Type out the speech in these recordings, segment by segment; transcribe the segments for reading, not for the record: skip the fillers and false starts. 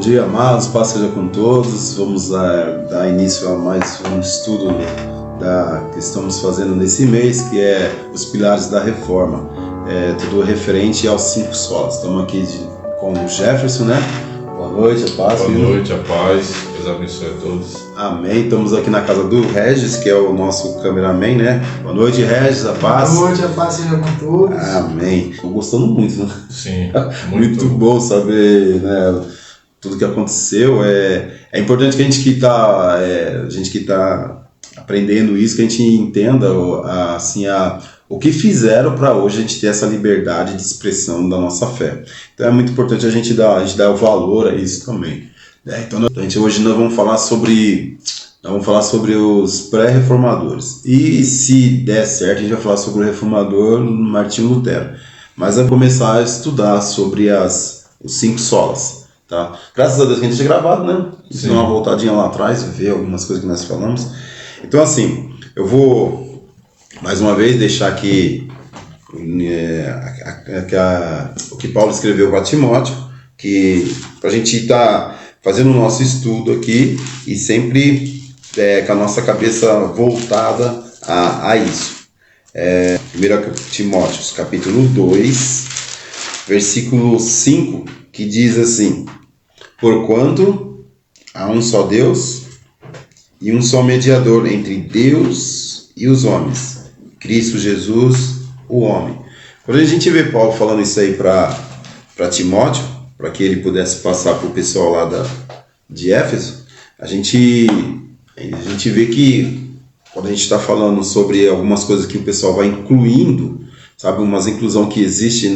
dia, amados, paz seja com todos. Vamos dar início a mais um estudo que estamos fazendo nesse mês, que é os pilares da reforma, tudo referente aos 5 solas. Estamos aqui com o Jefferson, né? Boa noite, a paz. Boa noite, a paz. Deus abençoe a todos. Amém. Estamos aqui na casa do Regis, que é o nosso cameraman, né? Boa noite, Regis, a paz. Boa noite, a paz seja com todos. Amém. Estou gostando muito, né? Sim, muito bom saber, né, tudo que aconteceu. É importante que a gente que está aprendendo isso, que a gente entenda assim, o que fizeram para hoje a gente ter essa liberdade de expressão da nossa fé. Então é muito importante a gente dar o valor a isso também. Então hoje nós vamos falar sobre os pré-reformadores. E se der certo, a gente vai falar sobre o reformador Martinho Lutero. Mas vamos começar a estudar sobre os 5 solas. Tá? Graças a Deus que a gente tinha gravado, né? Sim. Dá uma voltadinha lá atrás, ver algumas coisas que nós falamos. Então, assim, eu vou mais uma vez deixar aqui o que Paulo escreveu para Timóteo, que para a gente estar fazendo o nosso estudo aqui e sempre com a nossa cabeça voltada a isso. 1 Timóteo, capítulo 2, versículo 5, que diz assim: porquanto há um só Deus e um só mediador entre Deus e os homens, Cristo Jesus, o homem. Quando a gente vê Paulo falando isso aí para Timóteo, para que ele pudesse passar para o pessoal lá de Éfeso, a gente vê que quando a gente está falando sobre algumas coisas que o pessoal vai incluindo, sabe, umas inclusão que existe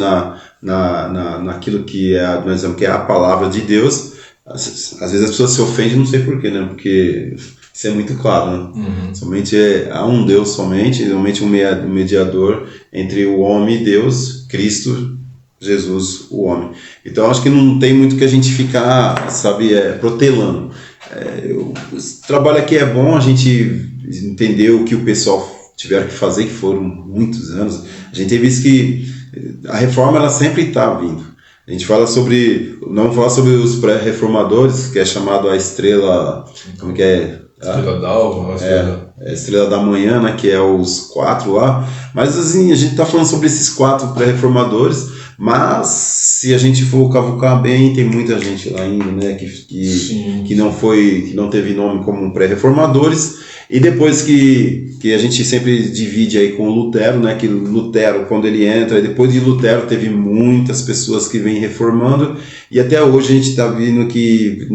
naquilo que nós dizemos que é a palavra de Deus, às vezes as pessoas se ofendem, não sei porquê, né? Porque isso é muito claro, né? Uhum. Somente há um Deus somente um mediador entre o homem e Deus, Cristo Jesus, o homem. Então acho que não tem muito que a gente ficar, sabe, protelando. O trabalho aqui é bom, a gente entendeu o que o pessoal tiveram que fazer, que foram muitos anos. A gente tem visto que a reforma ela sempre está vindo. A gente fala não falar sobre os pré-reformadores, que é chamado a estrela, como que é? Estrela d'alva, a estrela da manhã, né, que é os 4 lá. Mas assim, a gente está falando sobre esses 4 pré-reformadores, mas se a gente for cavucar bem, tem muita gente lá ainda, né, que não teve nome como pré-reformadores. E depois que a gente sempre divide aí com o Lutero, né, que Lutero, quando ele entra, depois de Lutero teve muitas pessoas que vêm reformando, e até hoje a gente está vendo que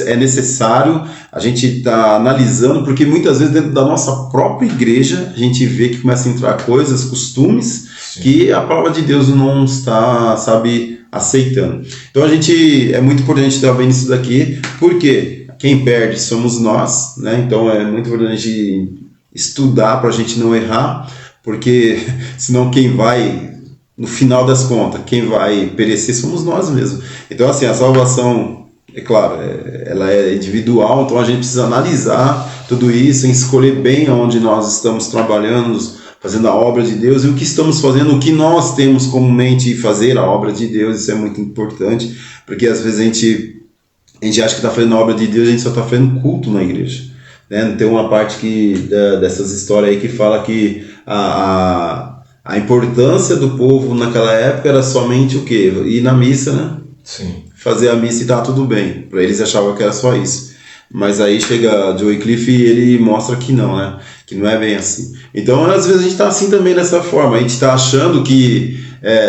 é necessário a gente estar analisando, porque muitas vezes dentro da nossa própria igreja a gente vê que começa a entrar coisas, costumes, sim, que a palavra de Deus não está, sabe, aceitando. Então é muito importante estar vendo isso daqui, porque quem perde somos nós, né? Então é muito importante estudar para a gente não errar, porque senão no final das contas, quem vai perecer somos nós mesmos. Então assim, a salvação, é claro, ela é individual, então a gente precisa analisar tudo isso, escolher bem onde nós estamos trabalhando, fazendo a obra de Deus, e o que estamos fazendo, o que nós temos como mente fazer a obra de Deus. Isso é muito importante, porque às vezes a gente acha que está fazendo a obra de Deus, a gente só está fazendo culto na igreja, né? Tem uma parte dessas histórias aí que fala que a importância do povo naquela época era somente o quê? Ir na missa, né? Sim. Fazer a missa e tá tudo bem. Para eles achavam que era só isso. Mas aí chega Joe Wycliffe e ele mostra que não, né? Que não é bem assim. Então às vezes a gente está assim também dessa forma. A gente está achando que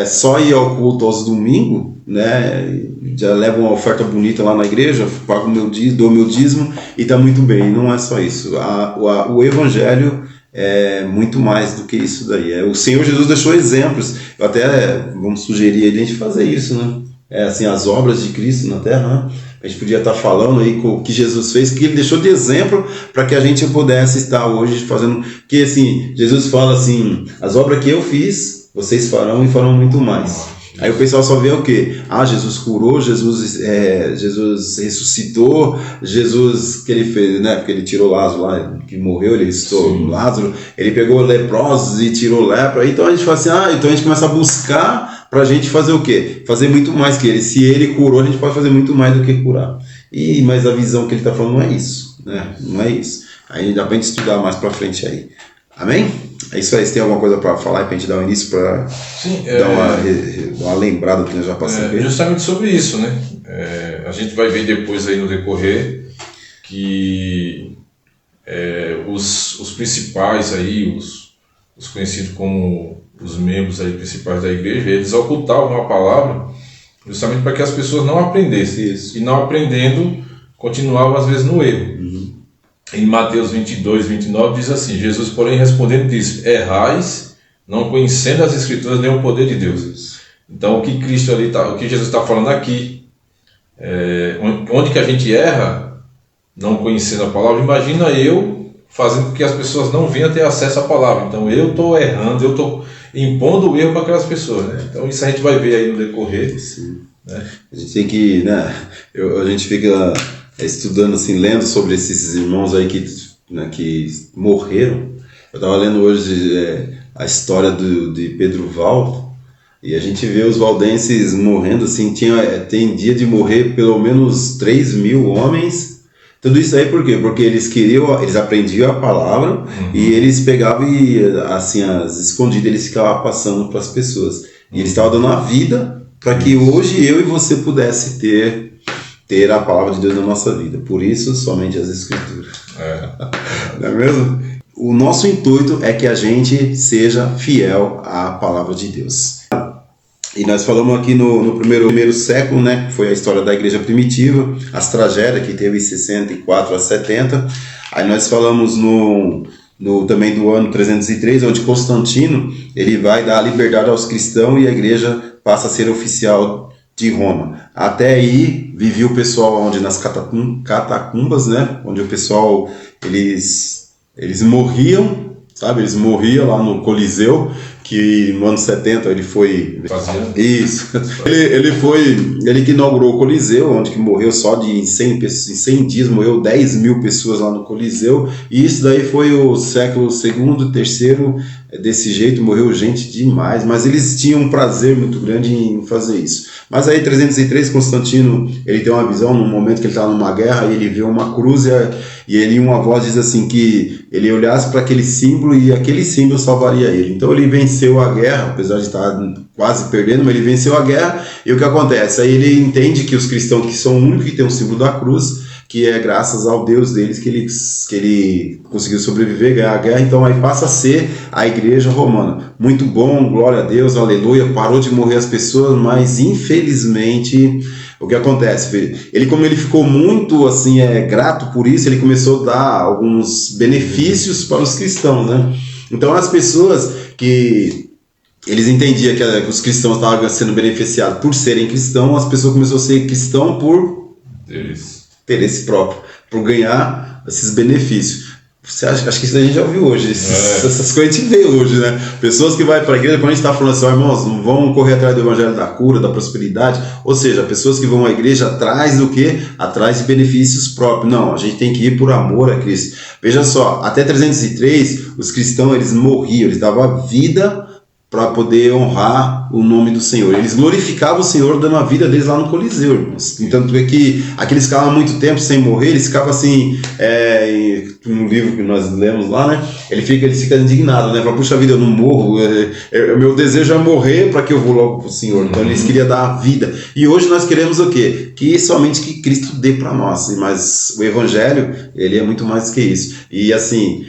só ir ao culto aos domingos, né? Já leva uma oferta bonita lá na igreja, pago dou meu dízimo e está muito bem. Não é só isso. O evangelho é muito mais do que isso daí. O Senhor Jesus deixou exemplos. Eu até vamos sugerir a gente fazer isso, né? Assim, as obras de Cristo na terra, né? A gente podia estar falando aí com o que Jesus fez, que ele deixou de exemplo para que a gente pudesse estar hoje fazendo. Que assim, Jesus fala assim: as obras que eu fiz, vocês farão e farão muito mais. Aí o pessoal só vê o quê? Jesus curou, Jesus ressuscitou, Jesus que ele fez, né? Porque ele tirou Lázaro lá, que morreu, ele ressuscitou Lázaro, ele pegou leprosos e tirou lepra. Então a gente fala assim, então a gente começa a buscar pra gente fazer o quê? Fazer muito mais que ele. Se ele curou, a gente pode fazer muito mais do que curar. Mas a visão que ele está falando não é isso, né? Não é isso. Aí dá pra gente estudar mais pra frente aí. Amém? É isso aí. Você tem alguma coisa para falar pra gente dar um início, para dar uma lembrada que nós já passamos? Justamente sobre isso, né? A gente vai ver depois aí no decorrer que os principais aí, os conhecidos como os membros aí principais da igreja, eles ocultavam a palavra justamente para que as pessoas não aprendessem. Isso. E não aprendendo, continuavam às vezes no erro. Em Mateus 22, 29 diz assim: Jesus, porém, respondendo, disse: errais, não conhecendo as Escrituras nem o poder de Deus. Então, o que Jesus está falando aqui, onde que a gente erra, não conhecendo a palavra, imagina eu fazendo com que as pessoas não venham ter acesso à palavra. Então, eu estou errando, eu estou impondo o erro para aquelas pessoas, né? Então, isso a gente vai ver aí no decorrer. Né? A gente tem que, né? A gente fica estudando, assim, lendo sobre esses irmãos aí que morreram. Eu estava lendo hoje a história de Pedro Val, e a gente vê os valdenses morrendo, assim, tem dia de morrer pelo menos 3.000 homens. Tudo isso aí por quê? Porque eles aprendiam a palavra, e eles pegavam e, assim, as escondidas, eles ficavam passando para as pessoas. E eles estavam dando a vida para que hoje eu e você pudesse ter a palavra de Deus na nossa vida. Por isso, somente as Escrituras. Não é mesmo? O nosso intuito é que a gente seja fiel à palavra de Deus. E nós falamos aqui no primeiro século, né, que foi a história da igreja primitiva, as tragédias que teve em 64 a 70. Aí nós falamos também do ano 303, onde Constantino ele vai dar a liberdade aos cristãos e a igreja passa a ser oficial de Roma. Até aí vivia o pessoal onde nas catacumbas, né, onde o pessoal eles morriam, sabe? Eles morriam lá no Coliseu, que no ano 70 ele foi... Isso. Ele que inaugurou o Coliseu, onde que morreu só em 100 dias, morreu 10.000 pessoas lá no Coliseu, e isso daí foi o século II, terceiro, desse jeito, morreu gente demais, mas eles tinham um prazer muito grande em fazer isso. Mas aí 303, Constantino, ele tem uma visão, num momento que ele estava numa guerra, e ele vê uma cruz, e uma voz diz assim, que ele olhasse para aquele símbolo, e aquele símbolo salvaria ele. Então ele venceu a guerra, apesar de estar quase perdendo, mas ele venceu a guerra, e o que acontece? Aí ele entende que os cristãos que são o único que tem o símbolo da cruz, que é graças ao Deus deles que ele conseguiu sobreviver, ganhar a guerra, então aí passa a ser a igreja romana. Muito bom, glória a Deus, aleluia, parou de morrer as pessoas, mas infelizmente o que acontece? Como ele ficou muito assim, grato por isso, ele começou a dar alguns benefícios para os cristãos, né? Então as pessoas que eles entendiam que os cristãos estavam sendo beneficiados por serem cristãos, as pessoas começaram a ser cristãos por interesse próprio, por ganhar esses benefícios. Acho que isso a gente já ouviu hoje, essas coisas a gente vê hoje, né? Pessoas que vão para a igreja, quando a gente está falando assim, irmãos, não vão correr atrás do evangelho da cura, da prosperidade, ou seja, pessoas que vão à igreja atrás do quê? Atrás de benefícios próprios. Não, a gente tem que ir por amor a Cristo. Veja só, até 303, os cristãos, eles morriam, eles davam a vida para poder honrar o nome do Senhor. Eles glorificavam o Senhor dando a vida deles lá no Coliseu, irmãos. Tanto é que aqueles ficavam há muito tempo sem morrer, eles ficavam assim, no livro que nós lemos lá, né? Ele fica indignado, né? Fala, puxa vida, eu não morro, meu desejo é morrer para que eu vou logo para o Senhor. Então eles queriam dar a vida. E hoje nós queremos o quê? Que somente que Cristo dê para nós. Mas o Evangelho, ele é muito mais que isso. E assim,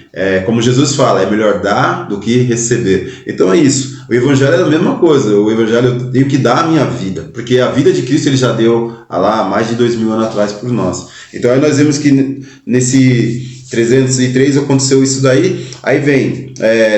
como Jesus fala, é melhor dar do que receber. Então é isso. O Evangelho é a mesma coisa. O Evangelho eu tenho que dar a minha vida, porque a vida de Cristo ele já deu lá mais de 2.000 anos atrás por nós. Então aí nós vemos que nesse 303 aconteceu isso daí. Aí vem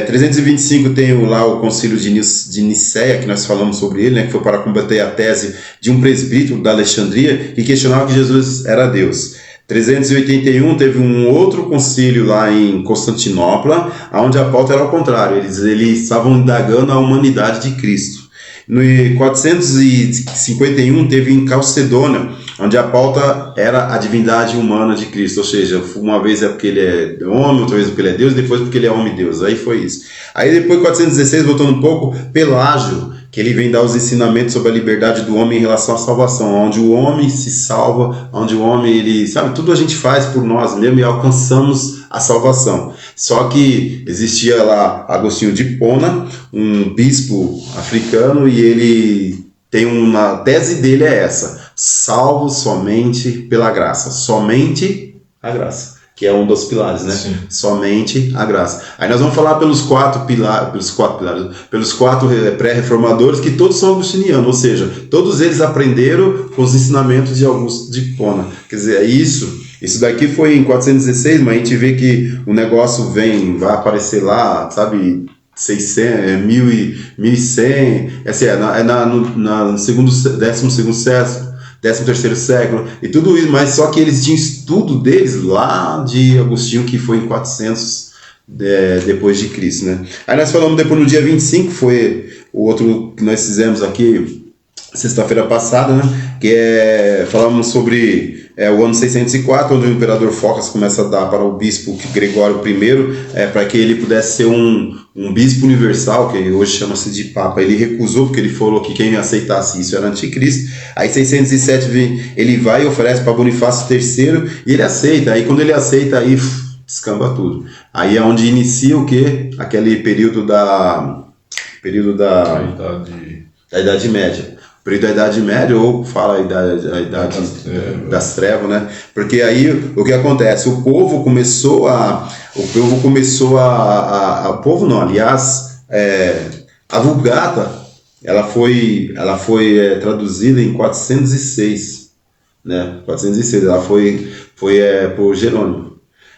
325 tem lá o concílio de Nicéia, que nós falamos sobre ele, né, que foi para combater a tese de um presbítero da Alexandria que questionava que Jesus era Deus. 381 teve um outro concílio lá em Constantinopla, onde a pauta era ao contrário, eles estavam indagando a humanidade de Cristo. No 451 teve em Calcedônia, onde a pauta era a divindade humana de Cristo, ou seja, uma vez é porque ele é homem, outra vez porque ele é Deus, depois porque ele é homem e Deus, aí foi isso. Aí depois 416, voltando um pouco, Pelágio, que ele vem dar os ensinamentos sobre a liberdade do homem em relação à salvação, onde o homem se salva, onde o homem, ele, sabe, tudo a gente faz por nós mesmo e alcançamos a salvação. Só que existia lá Agostinho de Hipona, um bispo africano, e ele tem uma tese dele é essa: salvo somente pela graça, somente a graça, que é um dos pilares, né? Sim. Somente a graça. Aí nós vamos falar pelos quatro pré-reformadores, que todos são agostinianos, ou seja, todos eles aprenderam com os ensinamentos de Augusto de Hipona. Quer dizer, é isso. Isso daqui foi em 416, mas a gente vê que o negócio vai aparecer lá, sabe, 600, 1100, assim, no segundo, 12º século, 13º século, e tudo isso, mas só que eles tinham estudo deles lá de Agostinho, que foi em 400 depois de Cristo, né? Aí nós falamos depois no dia 25, foi o outro que nós fizemos aqui, sexta-feira passada, né? Que falamos sobre o ano 604, onde o imperador Focas começa a dar para o bispo Gregório I, para que ele pudesse ser um bispo universal, que hoje chama-se de Papa. Ele recusou, porque ele falou que quem aceitasse isso era anticristo. Aí 607 ele vai e oferece para Bonifácio III, e ele aceita. Aí quando ele aceita, aí descamba tudo. Aí é onde inicia o quê? Aquele período da Idade Média. Período da Idade Média, ou fala a idade das trevas, né? Porque aí o que acontece? O povo começou a Vulgata, ela foi traduzida em 406, né? 406, ela foi por Jerônimo.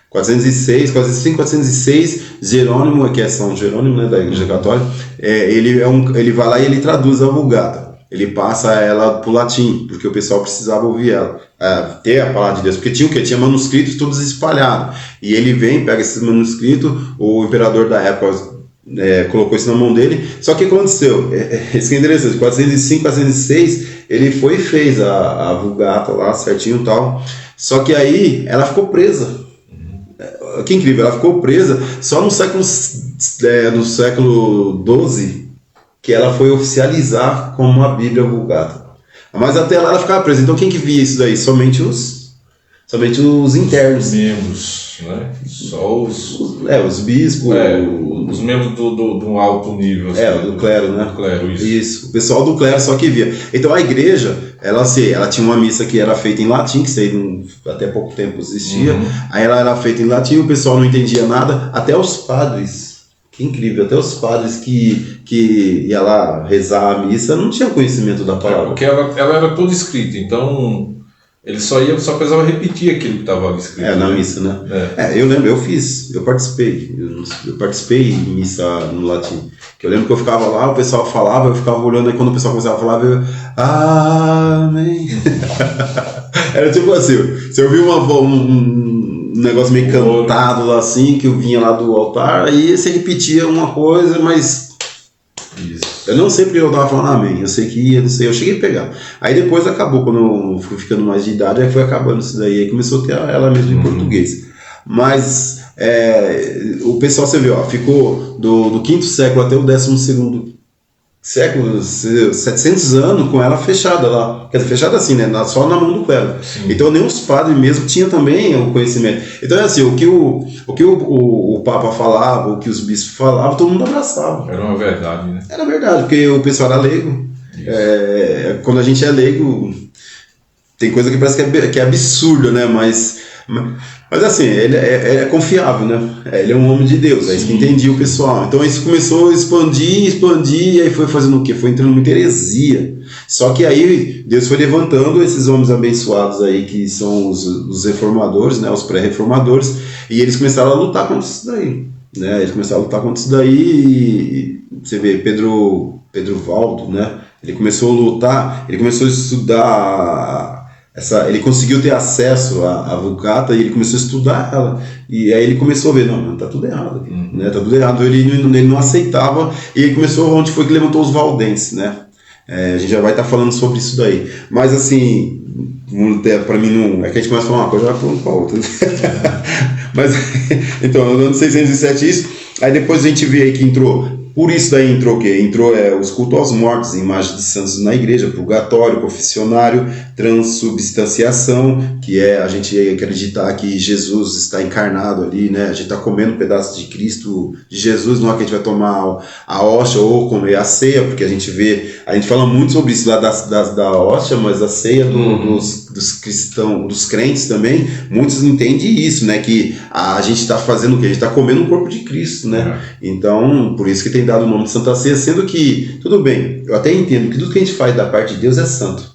406, Jerônimo, que é São Jerônimo, né, da Igreja Católica, ele vai lá e ele traduz a Vulgata. Ele passa ela para o latim, porque o pessoal precisava ouvir ela, ter a palavra de Deus, porque tinha o quê? Tinha manuscritos todos espalhados, e ele vem, pega esses manuscritos, o imperador da época colocou isso na mão dele, só que aconteceu, isso que é interessante, 405, 406, ele foi e fez a Vulgata lá, certinho e tal, só que aí ela ficou presa. Que incrível, ela ficou presa só no século XII, que ela foi oficializar como a Bíblia Vulgata. Mas até lá ela ficava presa. Então quem que via isso daí? Somente os internos. Os membros, né? Só os bispos. Os membros do alto nível. Assim, do clero, né? Do clero, isso. O pessoal do clero só que via. Então a igreja, ela tinha uma missa que era feita em latim, que isso aí até pouco tempo existia. Aí ela era feita em latim, o pessoal não entendia nada, até os padres. Que incrível, até os padres que ia lá rezar a missa não tinham conhecimento da palavra. Porque ela era toda escrita, então ele só precisava repetir aquilo que estava escrito. Na missa, né? Eu lembro, eu participei em missa no latim. Que eu lembro que eu ficava lá, o pessoal falava, eu ficava olhando, e quando o pessoal começava a falar, eu amém. Era tipo assim, você ouvia um negócio meio cantado lá assim, que eu vinha lá do altar, aí você repetia uma coisa, mas eu não sempre eu tava falando amém, eu sei que ia, não sei, eu cheguei a pegar. Aí depois acabou, quando eu fui ficando mais de idade, aí foi acabando isso daí, aí começou a ter ela mesmo em português. Mas o pessoal, você vê, ficou do 5º século até o 12º século, 700 anos com ela fechada lá. Quer dizer, fechada assim, né? Só na mão do clero. Sim. Então nem os padres mesmo tinham também o conhecimento. Então é assim, o que o Papa falava, o que os bispos falavam, todo mundo abraçava. Era uma verdade, né? Era verdade, porque o pessoal era leigo. Quando a gente é leigo, tem coisa que parece que é absurda, né? Mas assim, ele é confiável, né? Ele é um homem de Deus, é isso que entendia o pessoal. Então isso começou a expandir, e aí foi fazendo o quê? Foi entrando muita heresia. Só que aí Deus foi levantando esses homens abençoados aí, que são os reformadores, né? Os pré-reformadores, e eles começaram a lutar contra isso daí, né? Eles começaram a lutar contra isso daí, e você vê Pedro Valdo, né? Ele começou a lutar, ele começou a estudar ele conseguiu ter acesso à Vulgata e ele começou a estudar ela. E aí ele começou a ver, não, tá tudo errado aqui, né? Tá tudo errado. Ele não aceitava, e ele começou, onde foi que levantou os valdenses, né? A gente já vai estar falando sobre isso daí. Mas assim, para mim não. É que a gente começa a falar uma coisa e vai falando com a outra. Mas, então, no ano 607 isso. Aí depois a gente vê aí que entrou. Por isso daí entrou o quê? Entrou os cultos aos mortos, imagens de santos na igreja, purgatório, confessionário, transubstanciação, que é a gente acreditar que Jesus está encarnado ali, né? A gente está comendo um pedaço de Cristo, de Jesus, não é que a gente vai tomar a hóstia ou comer a ceia, porque a gente fala muito sobre isso lá da hóstia, mas a ceia dos cristãos, dos crentes também, muitos entendem isso, né? Que a gente está fazendo o quê? A gente está comendo o corpo de Cristo, né? Então, por isso que tem dado o nome de Santa Ceia, sendo que, tudo bem, eu até entendo que tudo que a gente faz da parte de Deus é santo.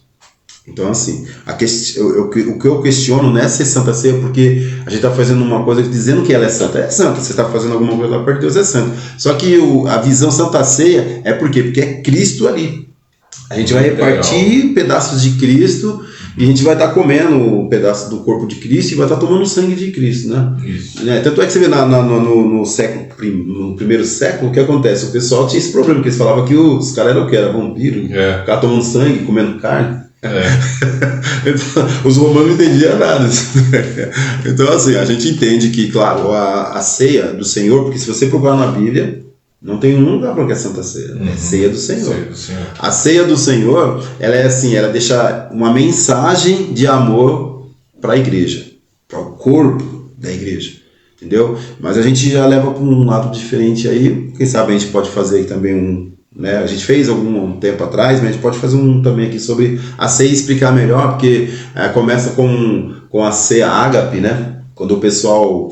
Então, assim, o que eu questiono não é ser Santa Ceia, porque a gente está fazendo uma coisa dizendo que ela é santa. É santa, você está fazendo alguma coisa da parte de Deus, é santo. Só que a visão Santa Ceia é por quê? Porque é Cristo ali. A gente vai repartir pedaços de Cristo e a gente vai estar comendo um pedaço do corpo de Cristo e vai estar tomando o sangue de Cristo, né? Isso. Tanto é que você vê no primeiro século, o que acontece? O pessoal tinha esse problema, que eles falavam que os caras eram o quê? Era vampiro, ficavam tomando sangue, comendo carne. Então, os romanos não entendiam nada. Então, assim, a gente entende que, claro, a ceia do Senhor, porque se você procurar na Bíblia, não tem um lugar para que é Santa Ceia, é ceia do Senhor. A ceia do Senhor, ela é assim, ela deixa uma mensagem de amor para a igreja, para o corpo da igreja, entendeu? Mas a gente já leva para um lado diferente aí, quem sabe a gente pode fazer aí também né? A gente fez algum tempo atrás, mas a gente pode fazer também aqui sobre a ceia e explicar melhor, porque começa com a ceia ágape, né? Quando o pessoal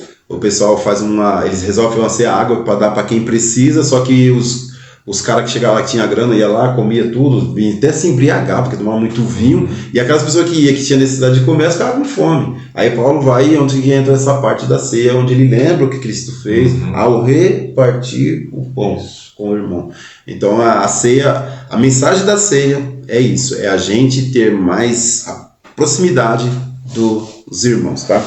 faz eles resolvem uma ceia ágape para dar para quem precisa, só que os caras que chegavam lá, que tinha grana, ia lá, comia tudo, vinha até se embriagar, porque tomava muito vinho, e aquelas pessoas que tinha necessidade de comer, ficavam com fome. Aí Paulo vai onde entra essa parte da ceia, onde ele lembra o que Cristo fez ao repartir o pão com o irmão. Então a ceia, a mensagem da ceia é isso, é a gente ter mais a proximidade dos irmãos, tá?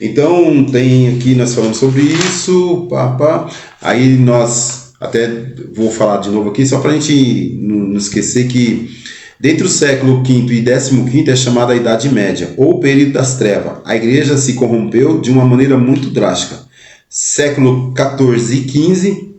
Então tem aqui, nós falamos sobre isso, aí nós até vou falar de novo aqui, só para a gente não esquecer que dentre o século V e XV é chamada a Idade Média, ou período das trevas. A igreja se corrompeu de uma maneira muito drástica. Século XIV e XV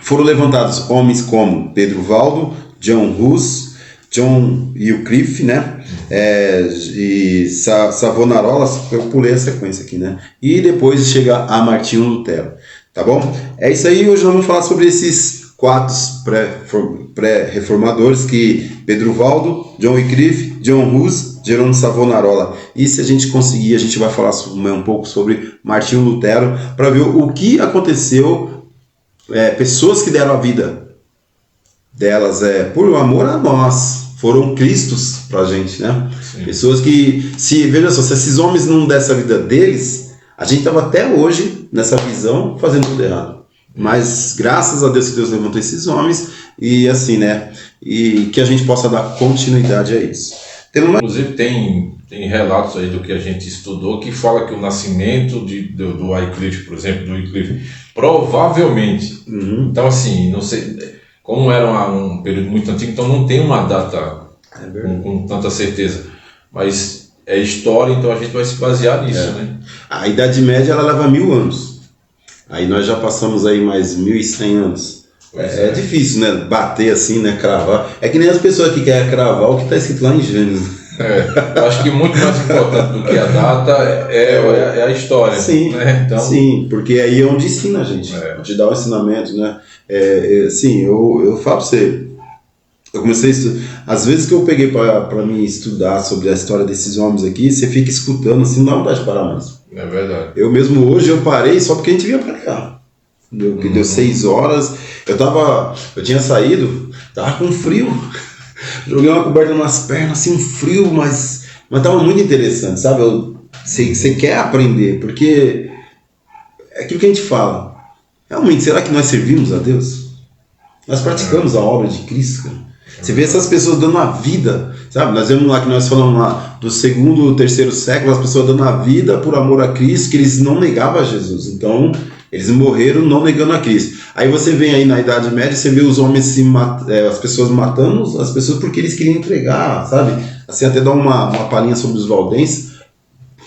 foram levantados homens como Pedro Valdo, John Hus, John Wycliffe, né? E Savonarola, eu pulei a sequência aqui, né? E depois chega a Martinho Lutero, tá bom? É isso aí, hoje nós vamos falar sobre esses 4 pré-reformadores, que Pedro Valdo, John Wycliffe, John Hus, Jerônimo Savonarola. E se a gente conseguir, a gente vai falar um pouco sobre Martinho Lutero, para ver o que aconteceu. Pessoas que deram a vida delas por amor a nós, foram Cristos pra gente, né? Sim. Pessoas que, veja só, se esses homens não dessem a vida deles, a gente estava até hoje nessa visão fazendo tudo errado. Mas graças a Deus que Deus levantou esses homens e assim, né? E que a gente possa dar continuidade a isso. Inclusive tem relatos aí do que a gente estudou que fala que o nascimento do Wycliffe, por exemplo, do Wycliffe, provavelmente, então assim, não sei, como era um período muito antigo, então não tem uma data com tanta certeza, mas é história, então a gente vai se basear nisso, né? A Idade Média ela leva 1000 anos, aí nós já passamos aí mais 1100 anos. É difícil, né? Bater assim, né? Cravar. É que nem as pessoas que querem cravar o que está escrito lá em Gênesis. Eu acho que muito mais importante do que a data é a história. Sim, né? Então, sim, porque aí é onde ensina a gente, onde dá o ensinamento, né? Sim, eu falo para você, eu comecei a estudar, às vezes que eu peguei para me estudar sobre a história desses homens aqui, você fica escutando assim, não dá vontade de parar mais. É verdade. Eu mesmo hoje eu parei só porque a gente vinha para cá. Deu 6 horas, eu tinha saído, tava com frio, joguei uma coberta nas pernas, assim, um frio, mas tava muito interessante, sabe? Você quer aprender, porque é aquilo que a gente fala, realmente, será que nós servimos a Deus? Nós praticamos a obra de Cristo, cara? Você vê essas pessoas dando a vida, sabe? Nós vemos lá que nós falamos lá do 2º, 3º século, as pessoas dando a vida por amor a Cristo, que eles não negavam a Jesus, então eles morreram não negando a Cristo. Aí você vem aí na Idade Média, você vê os homens as pessoas matando as pessoas porque eles queriam entregar, sabe? Assim, até dar uma palhinha sobre os valdenses,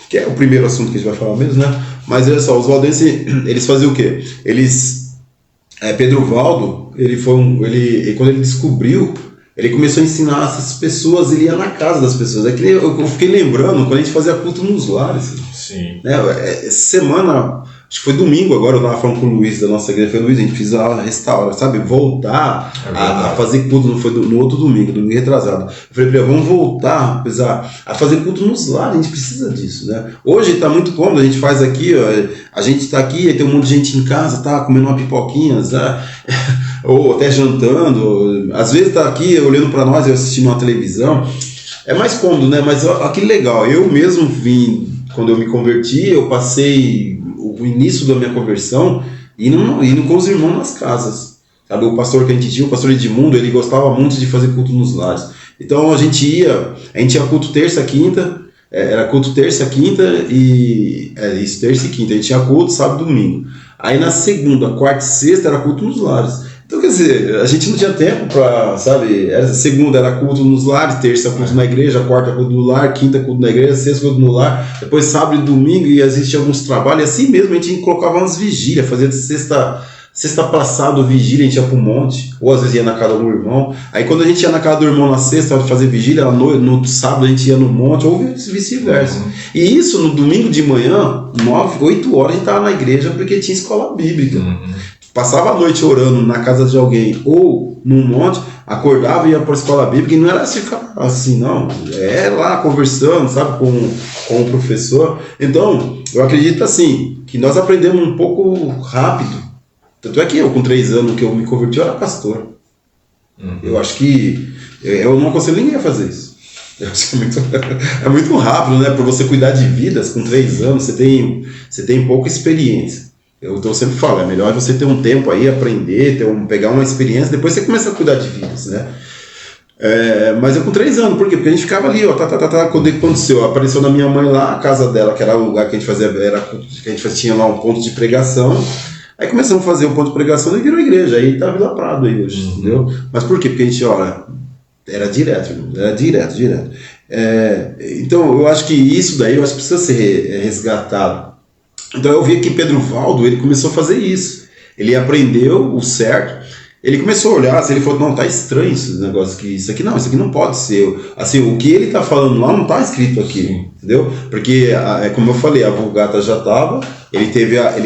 que é o primeiro assunto que a gente vai falar mesmo, né? Mas olha só, os valdenses, eles faziam o quê? Pedro Valdo, quando ele descobriu, ele começou a ensinar essas pessoas, ele ia na casa das pessoas. É que eu fiquei lembrando quando a gente fazia culto nos lares. Sim. Né? Essa semana, acho que foi domingo agora, eu estava falando com o Luiz da nossa igreja, foi Luiz, a gente precisa restaurar, sabe? Voltar a fazer culto, não foi no outro domingo retrasado. Eu falei para ele, vamos voltar a fazer culto nos lares, a gente precisa disso, né? Hoje está muito cômodo, a gente faz aqui, a gente está aqui, aí tem um monte de gente em casa, tá comendo uma pipoquinha, né? Ou até jantando, às vezes está aqui olhando para nós e assistindo uma televisão, é mais cômodo, né? Mas olha que legal, eu mesmo vim, quando eu me converti, eu passei o início da minha conversão indo com os irmãos nas casas, sabe? O pastor que a gente tinha, o pastor Edmundo, ele gostava muito de fazer culto nos lares, então a gente ia culto terça, quinta, era culto terça, quinta terça e quinta, a gente tinha culto sábado e domingo, aí na segunda, quarta e sexta era culto nos lares. Então, quer dizer, a gente não tinha tempo para, sabe, segunda era culto nos lares, terça culto na igreja, quarta culto no lar, quinta culto na igreja, sexta culto no lar, depois sábado e domingo, e existia alguns trabalhos, e assim mesmo a gente colocava umas vigílias, fazia de sexta passada vigília, a gente ia pro monte, ou às vezes ia na casa do irmão, aí quando a gente ia na casa do irmão na sexta para fazer vigília, no sábado a gente ia no monte, ou vice-versa. E isso no domingo de manhã, 9, 8 horas a gente estava na igreja porque tinha escola bíblica. Passava a noite orando na casa de alguém ou num monte, acordava e ia para a escola bíblica, e não era ficar assim, não. É lá conversando, sabe, com o professor. Então, eu acredito assim, que nós aprendemos um pouco rápido. Tanto é que eu, com 3 anos que eu me converti, eu era pastor. Eu acho que eu não aconselho ninguém a fazer isso. Eu acho que é muito rápido, né? Para você cuidar de vidas, com 3 anos, você tem pouca experiência. Eu sempre falo, é melhor você ter um tempo aí, aprender, pegar uma experiência, depois você começa a cuidar de vidas, né? Mas eu com 3 anos, por quê? Porque a gente ficava ali, ó, quando aconteceu, apareceu na minha mãe lá, a casa dela, que era o lugar que a gente fazia, que a gente tinha lá um ponto de pregação, aí começamos a fazer um ponto de pregação e virou igreja, aí tá Vila Prado aí hoje, entendeu? Mas por quê? Porque a gente, olha, era direto. Então eu acho que isso daí, eu acho que precisa ser resgatado. Então eu vi que Pedro Valdo, ele começou a fazer isso. Ele aprendeu o certo. Ele começou a olhar, assim, ele falou, não, tá estranho esse negócio aqui. Isso aqui não pode ser. Assim, o que ele tá falando lá não tá escrito aqui, entendeu? Porque, como eu falei, a Vulgata já tava, ele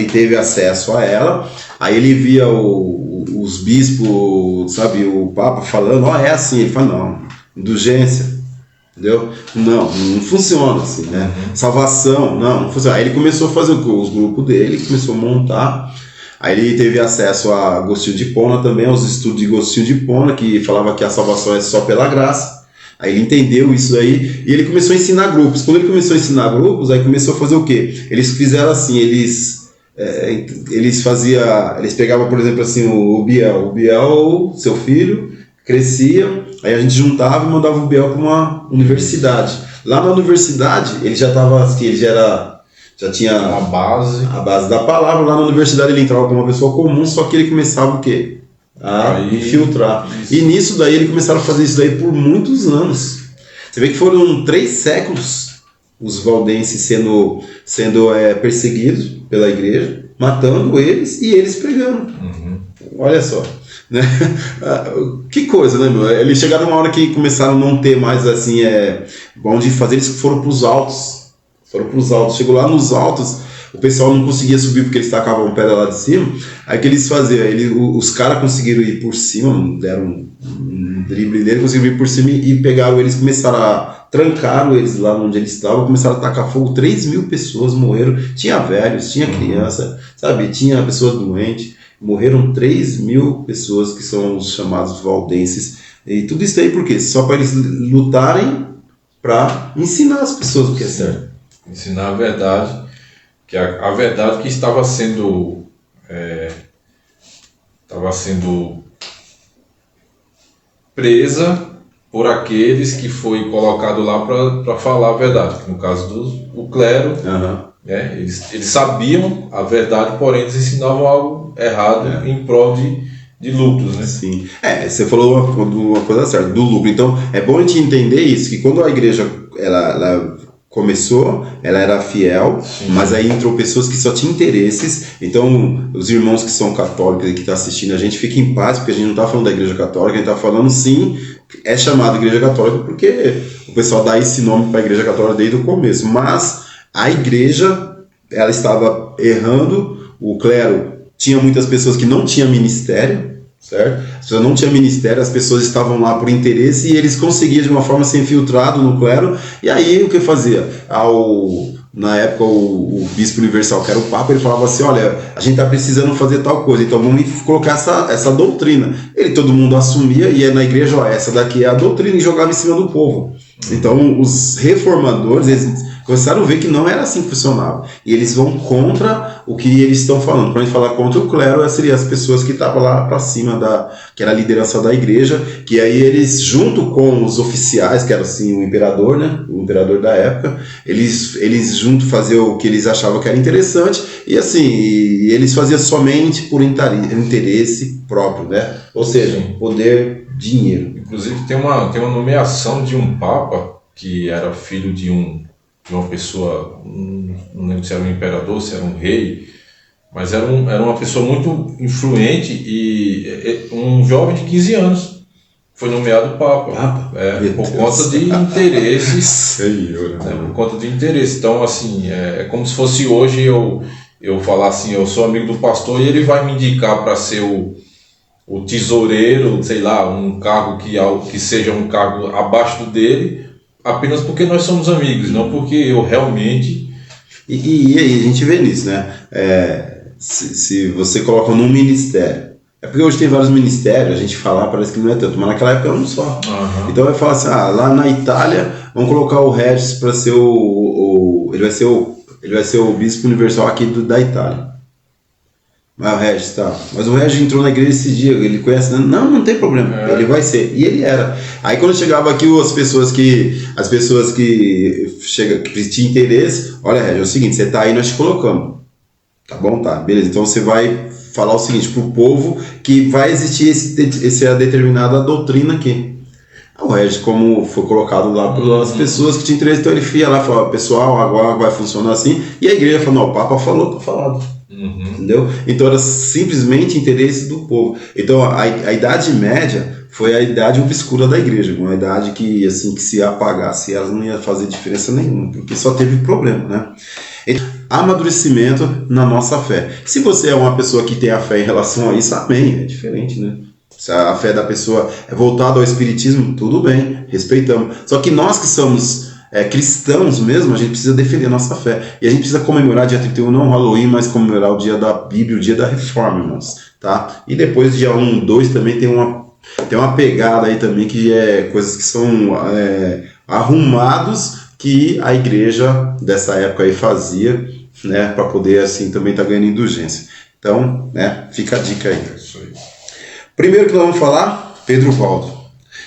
teve acesso a ela, aí ele via os bispos, sabe, o Papa falando, é assim. Ele fala, não, indulgência. Entendeu? Não funciona assim, né? Salvação, não funciona. Aí ele começou a fazer os grupos dele, começou a montar. Aí ele teve acesso a Agostinho de Hipona também, aos estudos de Agostinho de Hipona, que falava que a salvação é só pela graça. Aí ele entendeu isso aí e ele começou a ensinar grupos. Quando ele começou a ensinar grupos, aí começou a fazer o quê? Eles fizeram assim, eles pegavam, por exemplo, assim, o Biel, seu filho, crescia, aí a gente juntava e mandava o Biel para uma universidade. Lá na universidade, ele já estava, assim, já tinha a base da palavra. Lá na universidade ele entrava como uma pessoa comum, só que ele começava o quê? A infiltrar. Isso. E nisso daí ele começaram a fazer isso daí por muitos anos. Você vê que foram 3 séculos os valdenses sendo perseguidos pela igreja, matando eles e eles pregando. Olha só. Né? Que coisa, né, meu? Eles chegaram uma hora que começaram a não ter mais assim, onde fazer, eles foram para os altos. Chegou lá nos altos, o pessoal não conseguia subir porque eles tacavam pedra lá de cima. Aí o que eles faziam? Os caras conseguiram ir por cima, deram um drible dele, conseguiram ir por cima e pegaram eles, trancaram eles lá onde eles estavam, começaram a tacar fogo. 3.000 pessoas morreram, tinha velhos, tinha criança, sabe? Tinha pessoas doentes. Morreram 3.000 pessoas, que são os chamados valdenses. E tudo isso aí por quê? Só para eles lutarem para ensinar as pessoas o que é certo. Ensinar a verdade, que a verdade que estava sendo presa por aqueles que foi colocado lá para falar a verdade. No caso do clero, né? Eles sabiam a verdade, porém eles ensinavam algo errado em prol de lucros, né? Sim. Você falou uma coisa certa, do lucro. Então, é bom a gente entender isso, que quando a igreja ela começou, ela era fiel, mas aí entrou pessoas que só tinham interesses. Então, os irmãos que são católicos e que estão assistindo a gente, fiquem em paz, porque a gente não está falando da igreja católica, a gente está falando, sim, é chamado igreja católica porque o pessoal dá esse nome para a igreja católica desde o começo, mas a igreja, ela estava errando, o clero tinha muitas pessoas que não tinham ministério, certo? As pessoas não tinham ministério, as pessoas estavam lá por interesse e eles conseguiam de uma forma ser infiltrado no clero. E aí o que fazia? Na época o bispo universal, que era o Papa, ele falava assim: olha, a gente está precisando fazer tal coisa, então vamos colocar essa doutrina. Todo mundo assumia e na igreja, ó, essa daqui é a doutrina, e jogava em cima do povo. Então os reformadores, eles começaram a ver que não era assim que funcionava. E eles vão contra o que eles estão falando. Quando a gente fala contra o clero, seriam as pessoas que estavam lá para cima, que era a liderança da igreja, que aí eles, junto com os oficiais, que era assim o imperador, né? O imperador da época, eles junto faziam o que eles achavam que era interessante, e assim, eles faziam somente por interesse próprio, né? Ou seja, poder, dinheiro. Inclusive tem uma nomeação de um papa que era filho de uma pessoa, não lembro se era um imperador, se era um rei, mas era uma pessoa muito influente e um jovem de 15 anos foi nomeado Papa, por conta de interesses. Senhor, por conta de interesse. Então, assim, é como se fosse hoje eu falar assim: eu sou amigo do pastor e ele vai me indicar para ser o tesoureiro, sei lá, um cargo que seja um cargo abaixo dele, apenas porque nós somos amigos, não porque eu realmente... E aí a gente vê nisso, né? Se você coloca num ministério, porque hoje tem vários ministérios, a gente falar parece que não é tanto, mas naquela época era um só. Uhum. Então vai falar assim: lá na Itália vamos colocar o Regis para ser ele vai ser o bispo universal aqui da Itália. Mas o Regis entrou na igreja esse dia, ele conhece, não tem problema, ele vai ser, e ele era. Aí quando chegava aqui as pessoas que tinham interesse: olha, Regis, é o seguinte, você tá aí, nós te colocamos, tá bom, tá, beleza, então você vai falar o seguinte pro povo, que vai existir essa determinada doutrina aqui. O Regis, como foi colocado lá pelas pessoas que tinham interesse, então ele ia lá e falava: pessoal, agora vai funcionar assim, e a igreja falou: não, o Papa falou, tá falado. Entendeu? Então era simplesmente interesse do povo. Então a Idade Média foi a idade obscura da igreja, uma idade que, assim, que se apagasse, ela não ia fazer diferença nenhuma, porque só teve problema, né? Então, amadurecimento na nossa fé. Se você é uma pessoa que tem a fé em relação a isso, amém, é diferente, né? Se a fé da pessoa é voltada ao espiritismo, tudo bem, respeitamos. Só que nós que somos cristãos mesmo, a gente precisa defender a nossa fé. E a gente precisa comemorar dia 31, não o Halloween, mas comemorar o dia da Bíblia, o dia da Reforma, irmãos. Tá? E depois, dia 1, 2, também tem uma pegada aí também, que é coisas que são arrumados, que a igreja dessa época aí fazia, né, para poder assim também estar ganhando indulgência. Então, né, fica a dica aí. Isso aí. Primeiro que nós vamos falar, Pedro Valdo.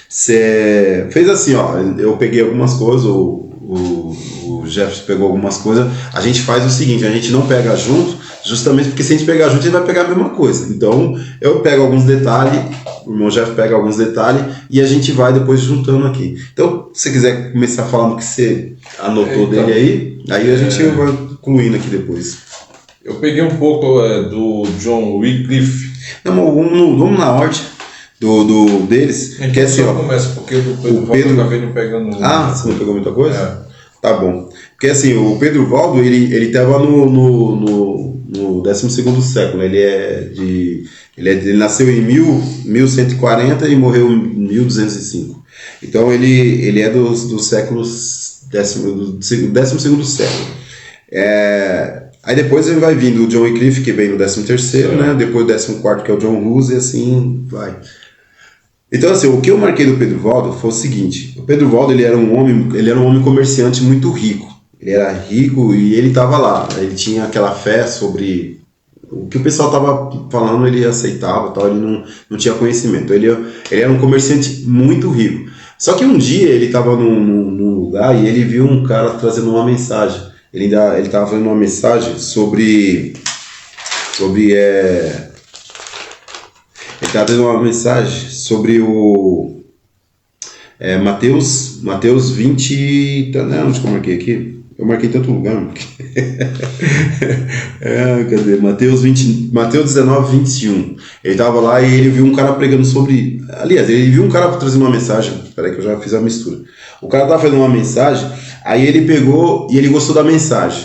Você fez assim, eu peguei algumas coisas, o Jefferson pegou algumas coisas. A gente faz o seguinte: a gente não pega junto, justamente porque se a gente pegar junto, a gente vai pegar a mesma coisa. Então, eu pego alguns detalhes, o irmão Jeff pega alguns detalhes e a gente vai depois juntando aqui. Então, se você quiser começar falando o que você anotou dele aí a gente vai concluindo aqui depois. Eu peguei um pouco do John Wycliffe. Vamos na ordem deles. Então, que é assim, começa, porque o Pedro acabei não pegando. Você não pegou muita coisa? Tá bom. Porque assim, o Pedro Valdo, ele estava no 12º século. Ele nasceu em 1140 e morreu em 1205. Então ele é dos séculos do 12º século. Aí depois ele vai vindo o John Wycliffe, que vem no 13º, né? Depois o 14º, que é o John Hus, e assim vai. Então, assim, o que eu marquei do Pedro Valdo foi o seguinte: o Pedro Valdo, ele era um homem comerciante muito rico. Ele era rico e ele estava lá, ele tinha aquela fé sobre o que o pessoal estava falando, ele aceitava, tal, ele não tinha conhecimento. Ele era um comerciante muito rico. Só que um dia ele estava num lugar e ele viu um cara trazendo uma mensagem. ele estava fazendo uma mensagem sobre ele estava dando uma mensagem sobre o Mateus 20, não, onde que eu marquei aqui? Eu marquei em tanto lugar. Cadê? Mateus 19, 21. Ele estava lá e ele viu um cara pregando sobre... Aliás, ele viu um cara trazer uma mensagem. Espera aí que eu já fiz a mistura. O cara estava fazendo uma mensagem, aí ele pegou e ele gostou da mensagem.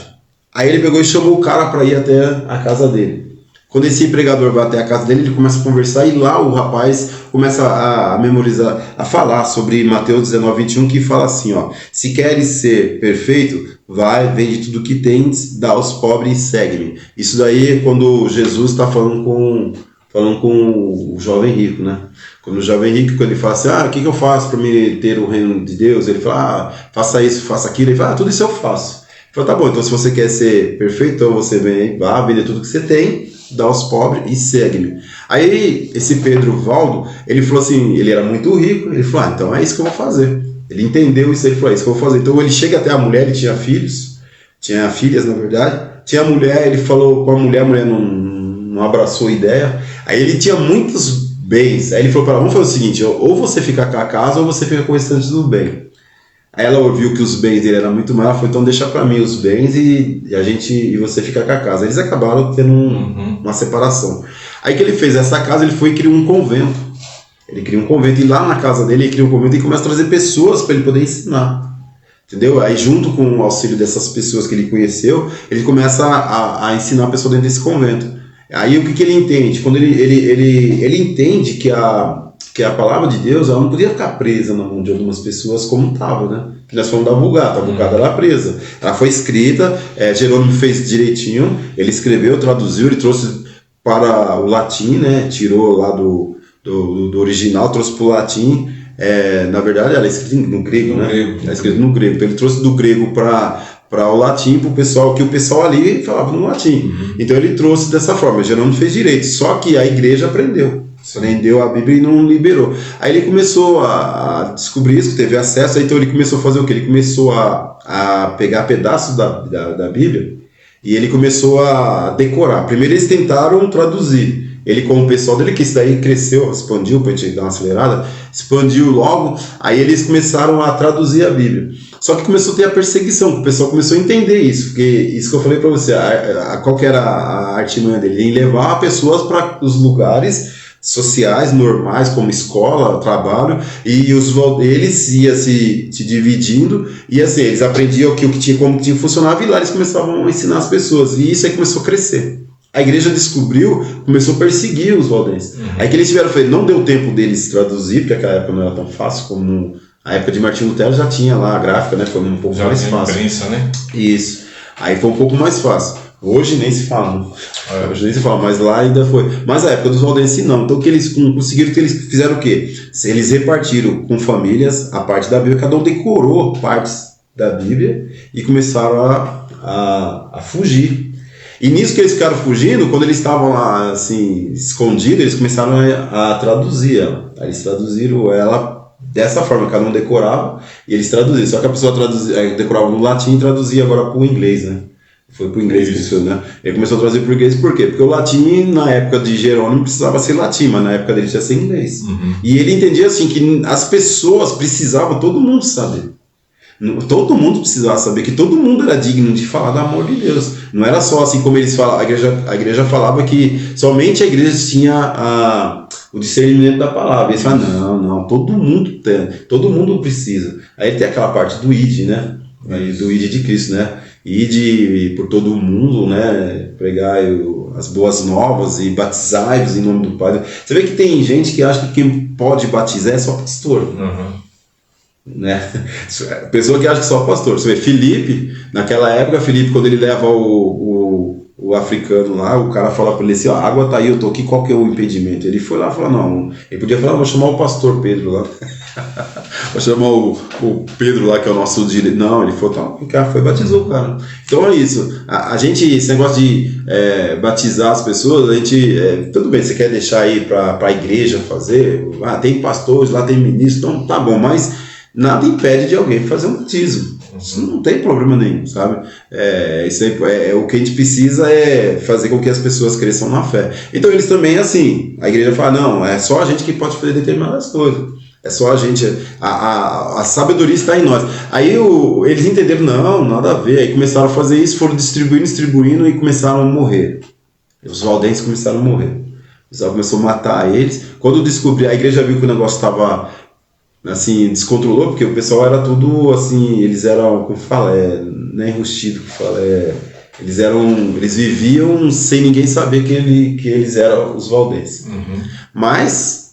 Aí ele pegou e chamou o cara para ir até a casa dele. Quando esse pregador vai até a casa dele, ele começa a conversar e lá o rapaz começa a memorizar, a falar sobre Mateus 19, 21, que fala assim, ó: se queres ser perfeito, vai, vende tudo que tens, dá aos pobres e segue-me. Isso daí é quando Jesus está falando com o jovem rico, né? Quando o jovem rico, quando ele fala assim, o que eu faço para me ter o reino de Deus? Ele fala, faça isso, faça aquilo. Ele fala, tudo isso eu faço. Ele fala, tá bom, então se você quer ser perfeito, então você vem, vá, vende tudo que você tem, dá aos pobres e segue-me. Aí esse Pedro Valdo, ele falou assim, ele era muito rico, ele falou, então é isso que eu vou fazer. Ele entendeu isso, ele falou, é isso que eu vou fazer. Então ele chega até a mulher, ele tinha filhos, tinha filhas na verdade, tinha a mulher, ele falou com a mulher não abraçou a ideia, aí ele tinha muitos bens, aí ele falou para ela, vamos fazer o seguinte, ou você fica com a casa ou você fica com o restante do bem. Aí ela ouviu que os bens dele eram muito mais, ela falou, então deixa para mim os bens e você fica com a casa. Eles acabaram tendo uma separação. Aí que ele fez essa casa, ele foi e criou um convento. Ele criou um convento e lá na casa dele ele criou um convento e começa a trazer pessoas para ele poder ensinar. Entendeu? Aí junto com o auxílio dessas pessoas que ele conheceu, ele começa a ensinar a pessoa dentro desse convento. Aí o que ele entende? Quando ele entende que a palavra de Deus ela não podia ficar presa na mão de algumas pessoas como estava, né? Que nós falamos da Vulgata, a Vulgata era presa. Ela foi escrita, Jerônimo fez direitinho, ele escreveu, traduziu, ele trouxe para o latim, né? Tirou lá do original, trouxe para o latim. Na verdade, ela é escrita no grego, né? É escrita no grego. Então ele trouxe do grego para o latim, para o pessoal, que o pessoal ali falava no latim. Então ele trouxe dessa forma. Jerônimo fez direito, só que a igreja aprendeu. Prendeu a Bíblia e não liberou. Aí ele começou a descobrir isso, teve acesso, então ele começou a fazer o quê? Ele começou a pegar pedaços da Bíblia e ele começou a decorar. Primeiro eles tentaram traduzir. Ele com o pessoal dele, que isso daí cresceu, expandiu, para a gente dar uma acelerada, expandiu logo, aí eles começaram a traduzir a Bíblia. Só que começou a ter a perseguição, o pessoal começou a entender isso, porque isso que eu falei para você, qual que era a artimanha dele? Em levar pessoas para os lugares sociais, normais, como escola, trabalho, e eles iam se dividindo, e assim, eles aprendiam como tinha funcionava, e lá eles começavam a ensinar as pessoas, e isso aí começou a crescer. A igreja descobriu, começou a perseguir os valdenses. Aí que eles tiveram, não deu tempo deles traduzir, porque aquela época não era tão fácil como a época de Martinho Lutero, já tinha lá a gráfica, né? Foi um pouco mais fácil. Imprensa, né? Isso. Aí foi um pouco mais fácil. Hoje nem se fala, né? Hoje nem se fala, mas lá ainda foi. Mas a época dos valdenses não. Então o que eles conseguiram, que eles fizeram o quê? Eles repartiram com famílias a parte da Bíblia, cada um decorou partes da Bíblia e começaram a fugir. E nisso que eles ficaram fugindo, quando eles estavam lá assim, escondidos, eles começaram a traduzir ela. Aí eles traduziram ela dessa forma, cada um decorava e eles traduziam. Só que a pessoa decorava no latim e traduzia agora para o inglês, né? Foi para o inglês que isso, né? Ele começou a traduzir para o inglês por quê? Porque o latim, na época de Jerônimo, precisava ser latim, mas na época dele tinha que ser inglês. E ele entendia assim que as pessoas precisavam, todo mundo saber. Todo mundo precisava saber que todo mundo era digno de falar do amor de Deus. Não era só assim como eles falavam, a igreja falava que somente a igreja tinha o discernimento da palavra. Eles falavam, não, todo mundo tem, todo mundo precisa. Aí tem aquela parte do id, né? Do id de Cristo, né? Ide por todo o mundo, né? Pregai as boas novas e batizai-vos em nome do Pai. Você vê que tem gente que acha que quem pode batizar é só pastor. Né? Pessoa que acha que só pastor. Você vê, Filipe, naquela época, quando ele leva o africano lá, o cara fala para ele assim, a água tá aí, eu tô aqui, qual que é o impedimento? Ele foi lá e falou, não, ele podia falar, vou chamar o pastor Pedro lá. Vou chamar o Pedro lá, que é o nosso direito. Não, ele falou, tá, o cara foi e batizou o cara. Então é isso, a gente, esse negócio de batizar as pessoas, a gente, tudo bem, você quer deixar aí para a igreja fazer, tem pastores, lá tem ministros, então tá bom, mas nada impede de alguém fazer um batismo. Isso não tem problema nenhum, sabe? Isso aí, o que a gente precisa é fazer com que as pessoas cresçam na fé. Então eles também, assim, a igreja fala, não, é só a gente que pode fazer determinadas coisas. É só a gente, a sabedoria está em nós. Aí eles entenderam, não, nada a ver. Aí começaram a fazer isso, foram distribuindo e começaram a morrer. Os valdenses começaram a morrer. O pessoal começou a matar eles. Quando descobri, a igreja viu que o negócio estava, assim, descontrolou, porque o pessoal era tudo, assim, eles eram, como fala, não é enrustido, que fala, eles viviam sem ninguém saber que eles eram os valdenses. Mas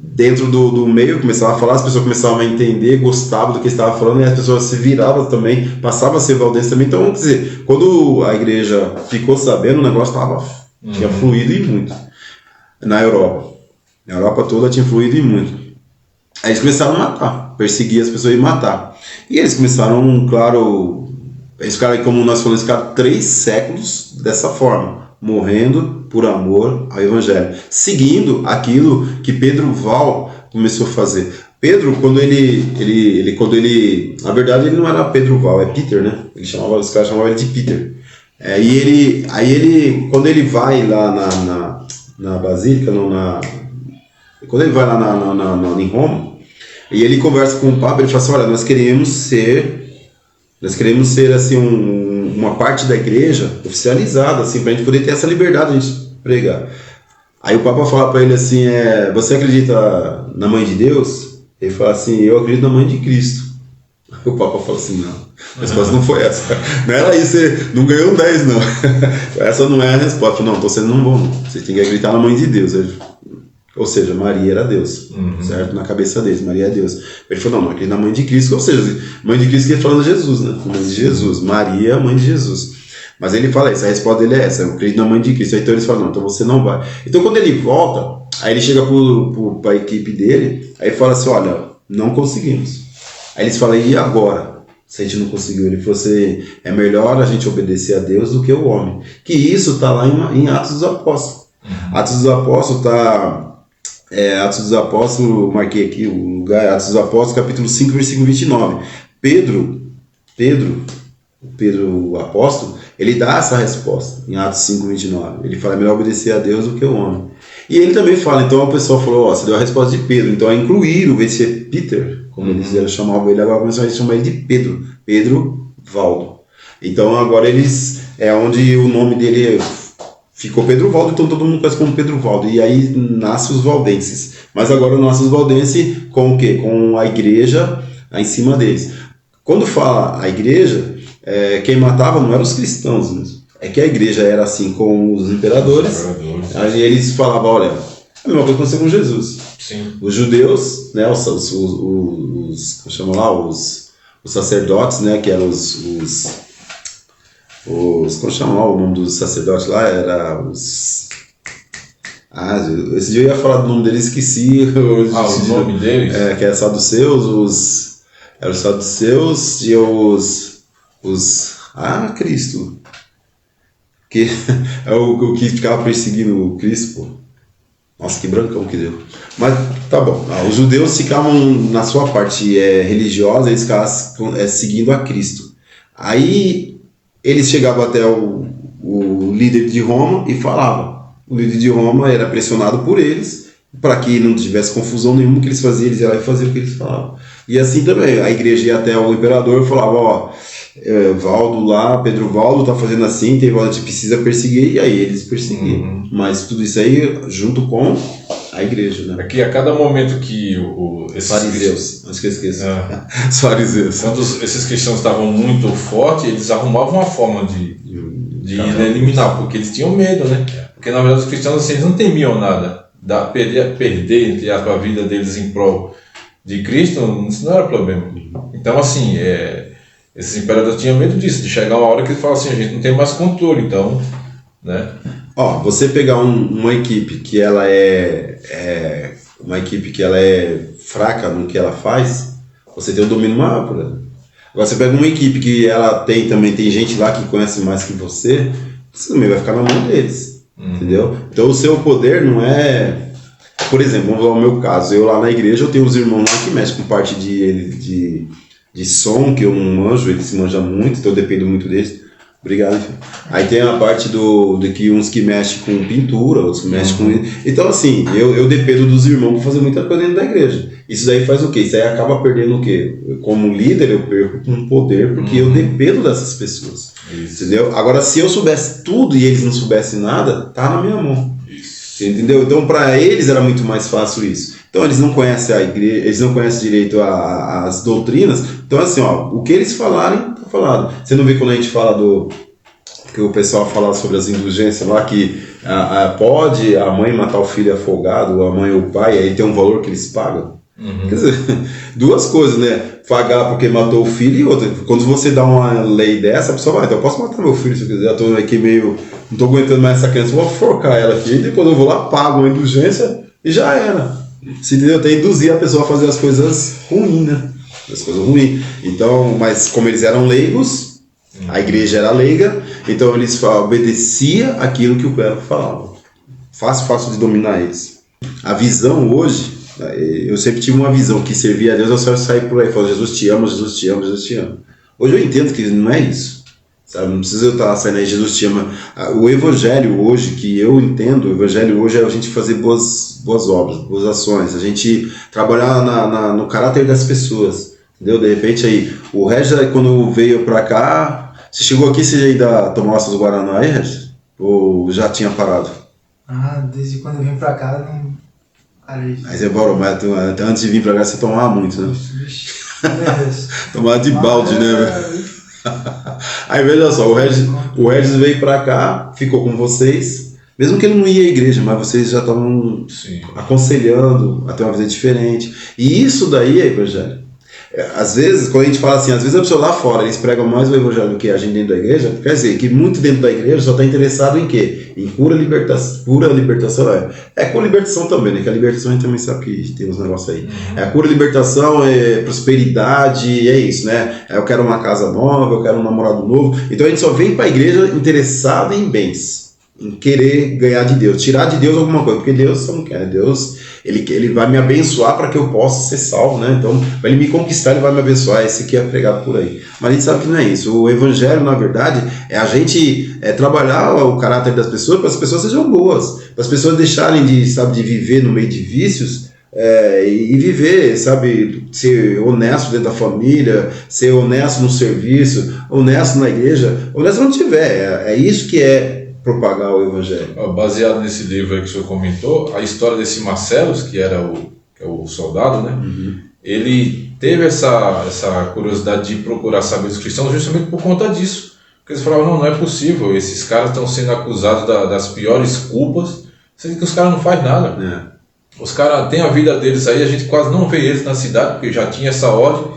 dentro do meio, começava a falar, as pessoas começavam a entender, gostavam do que estava falando, e as pessoas se viravam também, passavam a ser valdense também. Então, quer dizer, quando a igreja ficou sabendo, o negócio tinha fluído e muito. Na Europa toda tinha fluído e muito. Aí eles começaram a matar, perseguir as pessoas e matar. E eles começaram, claro, eles ficaram, como nós falamos, 3 séculos dessa forma, morrendo por amor ao Evangelho, seguindo aquilo que Pedro Val começou a fazer. Pedro, quando ele na verdade ele não era Pedro Val, é Peter, né? Os caras chamavam ele de Peter. Aí ele, quando ele vai lá na Basílica, quando ele vai lá em Roma, e ele conversa com o Papa, ele fala assim, olha, nós queremos ser assim uma parte da igreja oficializada, assim, para a gente poder ter essa liberdade de a gente pregar. Aí o Papa fala para ele assim, você acredita na Mãe de Deus? Ele fala assim, eu acredito na Mãe de Cristo. Aí o Papa fala assim, não, a resposta não foi essa. Não era isso, você não ganhou um 10, não. Essa não é a resposta. Não, então vocês não vão, vocês têm que acreditar na Mãe de Deus. Ou seja, Maria era Deus, certo? Na cabeça deles, Maria é Deus. Ele falou, não acredito na Mãe de Cristo, ou seja, Mãe de Cristo que ele falando de Jesus, né? Mãe de Jesus, Maria, Mãe de Jesus. Mas ele fala isso, a resposta dele é essa, eu acredito na Mãe de Cristo. Então eles falam, não, então você não vai. Então quando ele volta, aí ele chega para a equipe dele, aí fala assim, olha, não conseguimos. Aí eles falam, e agora? Se a gente não conseguiu, ele falou assim, é melhor a gente obedecer a Deus do que o homem. Que isso está lá em Atos dos Apóstolos. Atos dos Apóstolos está... Atos dos Apóstolos, marquei aqui o lugar, Atos dos Apóstolos, capítulo 5, versículo 29. Pedro, o apóstolo, ele dá essa resposta em Atos 5, 29. Ele fala, é melhor obedecer a Deus do que o homem. E ele também fala, então o pessoal falou, você deu a resposta de Pedro, então incluíram, em vez de ser Peter, como eles chamavam ele, agora começaram a chamar ele de Pedro Valdo. Então agora eles, onde o nome dele ficou Pedro Valdo, então todo mundo conhece como Pedro Valdo. E aí nasce os valdenses. Mas agora nasce os valdenses com o quê? Com a igreja em cima deles. Quando fala a igreja, quem matava não eram os cristãos mesmo. É que a igreja era assim com os imperadores. Aí eles falavam, olha, a mesma coisa aconteceu com Jesus. Sim. Os judeus, né, os sacerdotes, né, que eram como chamar o nome dos sacerdotes lá? Era os... esse dia eu ia falar do nome deles, esqueci. O nome deles? Que era saduceus, eram os saduceus e Cristo. Que é o que ficava perseguindo o Cristo, pô. Nossa, que brancão que deu. Mas tá bom. Os judeus ficavam na sua parte religiosa, eles ficavam seguindo a Cristo. Aí eles chegavam até o líder de Roma e falavam. O líder de Roma era pressionado por eles, para que não tivesse confusão nenhuma, que eles faziam, eles iam lá e faziam o que eles falavam. E assim também, a igreja ia até o imperador e falava, Valdo lá, Pedro Valdo tá fazendo assim, a gente precisa perseguir, e aí eles perseguiam. Mas tudo isso aí junto com a igreja, né? Aqui, a cada momento que esses fariseus, acho que eu esqueço. Os fariseus. Quando esses cristãos estavam muito fortes, eles arrumavam uma forma de eliminar, porque eles tinham medo, né? Porque na verdade os cristãos assim, eles não temiam nada. Perder entre a vida deles em prol de Cristo, isso não era problema. Então assim, esses imperadores tinham medo disso, de chegar uma hora que eles falam assim, a gente não tem mais controle, então, né? Você pegar uma equipe que ela é fraca no que ela faz, você tem o domínio maior por ela. Agora você pega uma equipe que ela tem gente lá que conhece mais que você também vai ficar na mão deles, entendeu? Então o seu poder não é... Por exemplo, vamos lá no meu caso, eu lá na igreja eu tenho os irmãos lá que mexem com parte de de som, que eu não manjo, eles manjam muito, então eu dependo muito deles. Obrigado, filho. Aí tem a parte de que uns que mexem com pintura, outros que mexem com... Então, assim, eu dependo dos irmãos para fazer muita coisa dentro da igreja. Isso daí faz o quê? Isso aí acaba perdendo o quê? Como líder, eu perco um poder, porque eu dependo dessas pessoas. Isso. Entendeu? Agora, se eu soubesse tudo e eles não soubessem nada, tá na minha mão. Isso. Entendeu? Então, para eles era muito mais fácil isso. Então, eles não conhecem a igreja, eles não conhecem direito as doutrinas. Então, assim, ó, o que eles falarem, tá falado. Você não vê quando a gente fala que o pessoal fala sobre as indulgências lá, que pode a mãe matar o filho afogado, ou a mãe ou o pai, aí tem um valor que eles pagam. Quer dizer, duas coisas, né? Pagar porque matou o filho e outra. Quando você dá uma lei dessa, a pessoa vai, então eu posso matar meu filho se eu quiser. Eu tô aqui meio, não tô aguentando mais essa criança, vou forcar ela aqui. E depois eu vou lá, pago uma indulgência e já era. Você entendeu? Tem que induzir a pessoa a fazer as coisas ruins, né? As coisas ruins. Então, mas como eles eram leigos, a igreja era leiga, então eles obedeciam aquilo que o clero falava. Fácil de dominar eles. A visão hoje, eu sempre tive uma visão que servia a Deus, eu só sair por aí falando, Jesus te ama, Jesus te ama, Jesus te ama. Hoje eu entendo que não é isso. Sabe? Não precisa eu estar saindo aí, Jesus te ama. O evangelho hoje, que eu entendo, o evangelho hoje é a gente fazer boas obras, boas ações, a gente trabalhar no caráter das pessoas, entendeu? De repente aí, o Regis, quando veio pra cá, você chegou aqui, você ainda tomou aço do Guaraná aí, Regis? Ou já tinha parado? Desde quando eu vim pra cá, não parei. Aí você parou, mas antes de vir pra cá você tomava muito, né? Tomava de balde, né? Aí veja só, o Regis veio pra cá, ficou com vocês, mesmo que ele não ia à igreja, mas vocês já estavam aconselhando a ter uma vida diferente. E isso daí é evangelho. Às vezes, quando a gente fala assim, às vezes a pessoa lá fora, eles pregam mais o evangelho do que a gente dentro da igreja, quer dizer, que muito dentro da igreja só está interessado em quê? Em pura libertação, com libertação também, né? Que a libertação a gente também sabe que tem uns negócios aí. É a cura, libertação, prosperidade, é isso, né? Eu quero uma casa nova, eu quero um namorado novo. Então a gente só vem para a igreja interessado em bens, em querer ganhar de Deus, tirar de Deus alguma coisa, porque Deus só não quer, Deus, ele vai me abençoar para que eu possa ser salvo, né? Então, para ele me conquistar, ele vai me abençoar, esse que é pregado por aí. Mas a gente sabe que não é isso. O evangelho, na verdade, é a gente trabalhar o caráter das pessoas para as pessoas sejam boas, para as pessoas deixarem de viver no meio de vícios, e viver, sabe, ser honesto dentro da família, ser honesto no serviço, honesto na igreja, honesto onde tiver. É isso que é propagar o evangelho. Baseado nesse livro aí que o senhor comentou, a história desse Marcelos, que era o soldado, né? Ele teve essa curiosidade de procurar saber dos cristãos justamente por conta disso. Porque eles falavam, não é possível, esses caras estão sendo acusados das piores culpas, sendo que os caras não fazem nada. Os caras têm a vida deles aí, a gente quase não vê eles na cidade, porque já tinha essa ordem.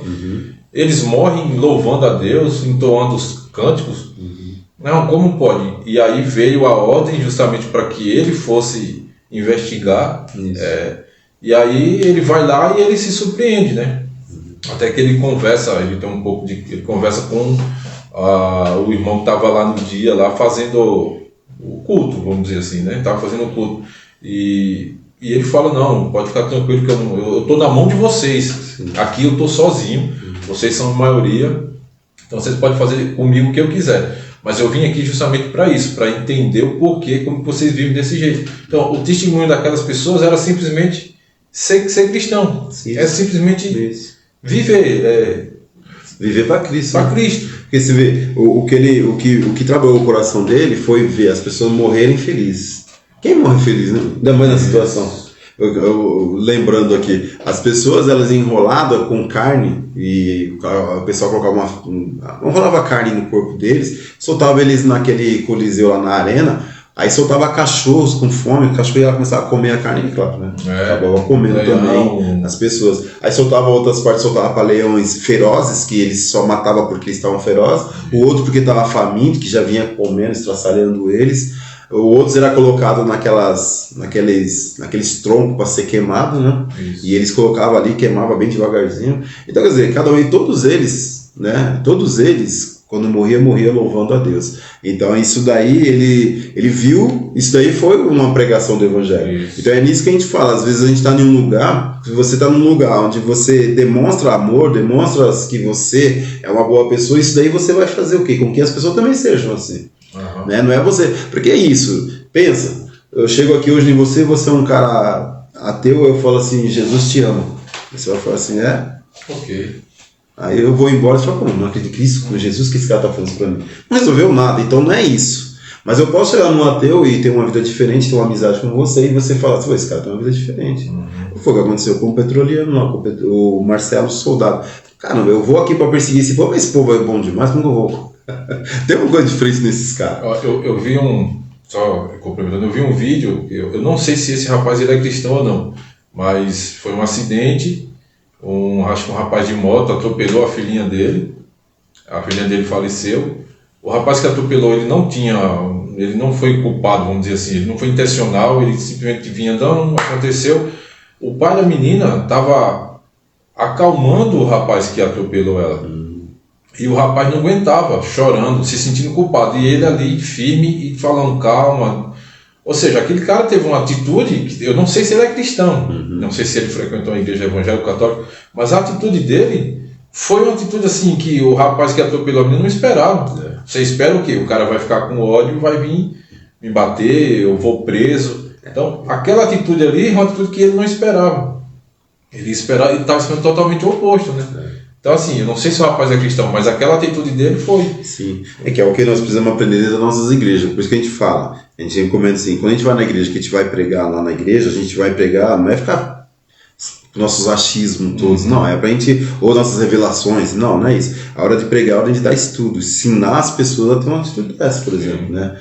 Eles morrem louvando a Deus, entoando os cânticos. Não, como pode? E aí veio a ordem justamente para que ele fosse investigar. E aí ele vai lá e ele se surpreende, né? Até que ele conversa, ele conversa com o irmão que estava lá no dia, lá fazendo o culto, vamos dizer assim, né? Estava fazendo o culto. E ele fala, não, pode ficar tranquilo que eu estou na mão de vocês. Aqui eu estou sozinho, vocês são a maioria, então vocês podem fazer comigo o que eu quiser. Mas eu vim aqui justamente para isso, para entender o porquê, como vocês vivem desse jeito. Então, o testemunho daquelas pessoas era simplesmente ser cristão. É simplesmente viver. Viver para Cristo. Para Cristo. Porque você vê, o que trabalhou o coração dele foi ver as pessoas morrerem felizes. Quem morre feliz, né? Ainda mais na situação. Eu lembrando aqui, as pessoas elas enroladas com carne, e o pessoal colocava enrolava carne no corpo deles, soltava eles naquele coliseu lá na arena, aí soltava cachorros com fome, o cachorro ia começar a comer a carne, claro, né? Acabava comendo também as pessoas. Aí soltava outras partes, soltava para leões ferozes, que eles só matavam porque eles estavam ferozes, o outro porque estava faminto, que já vinha comendo, estraçalhando eles. Outros era colocado naqueles troncos para ser queimado, né? Isso. E eles colocavam ali, queimava bem devagarzinho. Então, quer dizer, todos eles Quando morria louvando a Deus. Então isso daí, ele viu, isso daí foi uma pregação do Evangelho. Isso. Então é nisso que a gente fala, às vezes a gente está em um lugar, se você está num lugar onde você demonstra amor, demonstra que você é uma boa pessoa, isso daí você vai fazer o quê? Com que as pessoas também sejam assim. Uhum. Né? Não é você, porque é isso, pensa, eu chego aqui hoje em você é um cara ateu, eu falo assim, Jesus te ama. Você vai falar assim, ok. Aí eu vou embora e falo, não acredito que isso, com Jesus, que esse cara tá falando isso pra mim. Não resolveu nada, então não é isso. Mas eu posso chegar num ateu e ter uma vida diferente, ter uma amizade com você, e você falar assim, esse cara tem uma vida diferente. Foi o que aconteceu com o petroleiro, o Marcelo Soldado. Caramba, eu vou aqui pra perseguir esse povo, mas esse povo é bom demais, como que eu vou? Tem uma coisa diferente nesses caras. Eu vi só complementando, eu vi um vídeo, eu não sei se esse rapaz ele é cristão ou não, mas foi um acidente. Acho que um rapaz de moto atropelou a filhinha dele faleceu. O rapaz que atropelou, ele não foi culpado, vamos dizer assim, ele não foi intencional, ele simplesmente vinha andando, aconteceu. O pai da menina estava acalmando o rapaz que atropelou ela. E o rapaz não aguentava, chorando, se sentindo culpado. E ele ali, firme e falando calma. Ou seja, aquele cara teve uma atitude, que eu não sei se ele é cristão, não sei se ele frequentou a igreja evangélica católica, mas a atitude dele foi uma atitude assim que o rapaz que atropelou a menina não esperava. Você espera o quê? O cara vai ficar com ódio, vai vir me bater, eu vou preso. Então, aquela atitude ali é uma atitude que ele não esperava. Ele esperava, ele estava sendo totalmente o oposto, né? Então, assim, eu não sei se o rapaz é cristão, mas aquela atitude dele foi. Sim, é que é o que nós precisamos aprender das nossas igrejas. Por isso que a gente fala, a gente recomenda assim, quando a gente vai na igreja, que a gente vai pregar lá na igreja, a gente vai pregar, não é ficar nossos achismos todos, não, é pra gente, ou nossas revelações, não é isso. A hora de pregar é a hora de dar estudo, ensinar as pessoas a ter uma atitude dessa, por exemplo, né?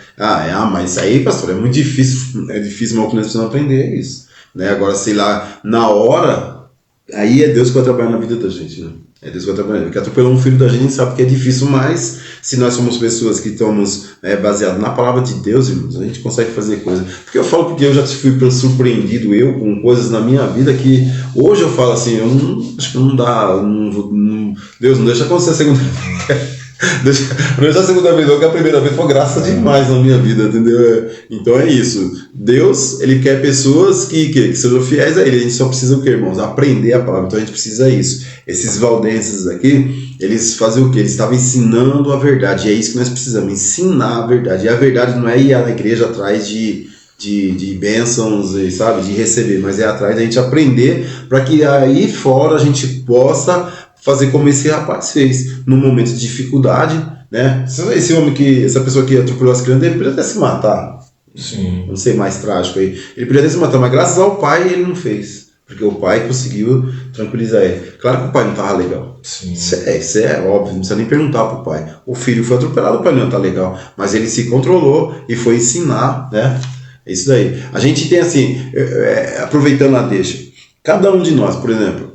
Mas aí, pastor, é muito difícil, mas o que nós precisamos aprender é isso, né? Agora, sei lá, na hora, aí é Deus que vai trabalhar na vida da gente, né? É Deus que vai trabalhar. Porque atropelou um filho da gente, sabe que é difícil, mas se nós somos pessoas que estamos baseadas na palavra de Deus, irmãos, a gente consegue fazer coisas. Porque eu falo porque eu já fui surpreendido com coisas na minha vida que hoje eu falo assim, acho que não dá, Deus não deixa acontecer a segunda vez. Não deixa a segunda vez, porque a primeira vez foi graça demais na minha vida, entendeu? Então é isso. Deus, ele quer pessoas que sejam fiéis a ele. A gente só precisa o quê, irmãos? Aprender a palavra. Então a gente precisa isso. Esses valdenses aqui, eles fazem o quê? Eles estavam ensinando a verdade. E é isso que nós precisamos, ensinar a verdade. E a verdade não é ir na igreja atrás de bênçãos, sabe? De receber, mas é atrás da gente aprender para que aí fora a gente possa fazer como esse rapaz fez, num momento de dificuldade, né? Essa pessoa que atropelou as crianças, ele podia até se matar. Sim. Não sei, mais trágico aí. Ele podia até se matar, mas graças ao pai ele não fez. Porque o pai conseguiu tranquilizar ele. Claro que o pai não estava legal. Sim. Isso é óbvio, não precisa nem perguntar pro pai. O filho foi atropelado, o pai não está legal. Mas ele se controlou e foi ensinar, né? É isso daí. A gente tem assim, aproveitando a deixa, cada um de nós, por exemplo,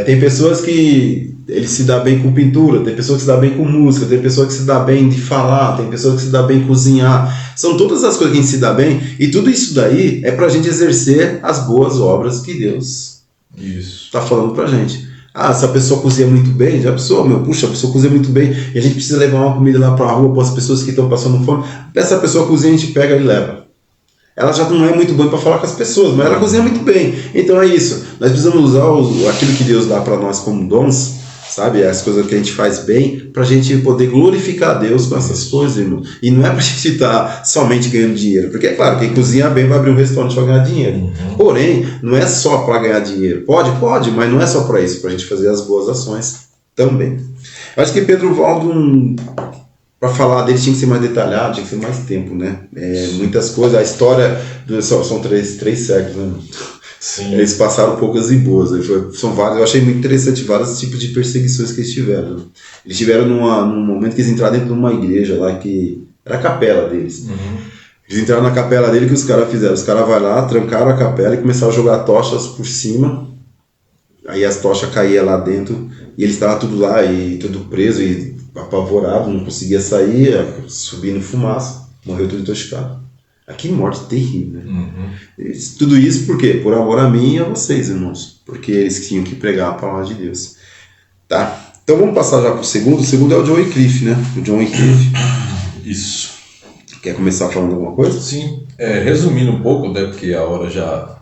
tem pessoas que ele se dá bem com pintura, tem pessoas que se dá bem com música, tem pessoas que se dá bem de falar, tem pessoas que se dá bem em cozinhar. São todas as coisas que a gente se dá bem, e tudo isso daí é pra gente exercer as boas obras que Deus está falando pra gente. Se a pessoa cozinha muito bem, a pessoa cozinha muito bem, e a gente precisa levar uma comida lá pra rua para as pessoas que estão passando fome. Essa pessoa cozinha, a gente pega e leva. Ela já não é muito boa para falar com as pessoas, mas ela cozinha muito bem. Então é isso. Nós precisamos usar aquilo que Deus dá para nós como dons, sabe? As coisas que a gente faz bem, para a gente poder glorificar a Deus com essas coisas, irmão. E não é para a gente estar somente ganhando dinheiro. Porque é claro, quem cozinha bem vai abrir um restaurante para ganhar dinheiro. Porém, não é só para ganhar dinheiro. Pode, mas não é só para isso. Para a gente fazer as boas ações também. Eu acho que Pedro Valdo, para falar dele, tinha que ser mais detalhado, tinha que ser mais tempo, né? Muitas coisas, a história são três séculos, né? Sim. Eles passaram poucas e boas, são vários, eu achei muito interessante vários tipos de perseguições que eles tiveram. Eles tiveram num momento que eles entraram dentro de uma igreja lá, que era a capela deles. Eles entraram na capela dele, que os caras fizeram? Os caras vão lá, trancaram a capela e começaram a jogar tochas por cima, aí as tochas caíam lá dentro, e eles estavam tudo lá, e tudo preso, e apavorado, não conseguia sair, subindo fumaça, morreu tudo intoxicado. Que morte terrível, né? Tudo isso por quê? Por amor a mim e a vocês, irmãos, porque eles tinham que pregar a palavra de Deus, tá? Então vamos passar já para o segundo. O segundo é o John Wycliffe, né? O John Wycliffe. Isso. Quer começar falando alguma coisa? Sim. Resumindo um pouco, né, porque a hora já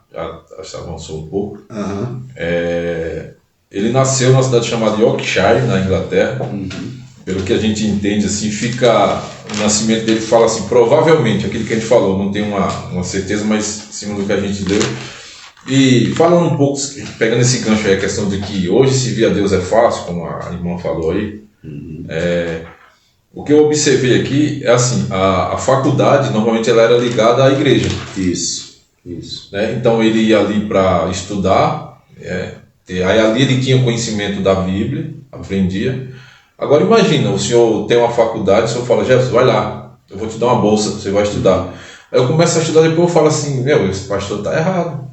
avançou um pouco. Aham. Ele nasceu numa cidade chamada Yorkshire, na Inglaterra. Pelo que a gente entende, assim, fica... O nascimento dele fala assim, provavelmente, aquilo que a gente falou, não tenho uma certeza, mas em cima do que a gente leu. E falando um pouco, pegando esse gancho aí, a questão de que hoje servir a Deus é fácil, como a irmã falou aí, o que eu observei aqui é assim, a faculdade, normalmente ela era ligada à igreja. Isso. Né? Então ele ia ali para estudar, aí ali ele tinha conhecimento da Bíblia, aprendia. Agora imagina, o senhor tem uma faculdade, o senhor fala, Jefferson, vai lá, eu vou te dar uma bolsa, você vai estudar. Aí eu começo a estudar, depois eu falo assim, esse pastor está errado.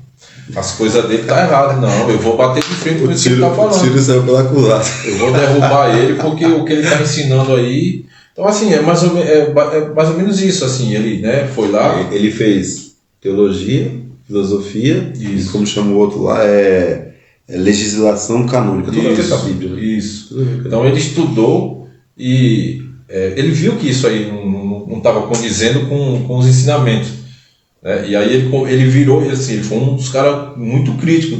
As coisas dele tá errado, não, eu vou bater de frente com isso que ele tá falando. O tiro saiu pela culatra. Eu vou derrubar ele porque o que ele está ensinando aí. Então assim, é mais ou menos isso, assim, ele, né, foi lá. Ele fez teologia, filosofia, e como chama o outro lá, legislação canônica, tudo a ver com a Bíblia. Né? Isso. Então ele estudou e ele viu que isso aí não estava condizendo com os ensinamentos. E aí ele virou, assim, ele foi um dos caras muito críticos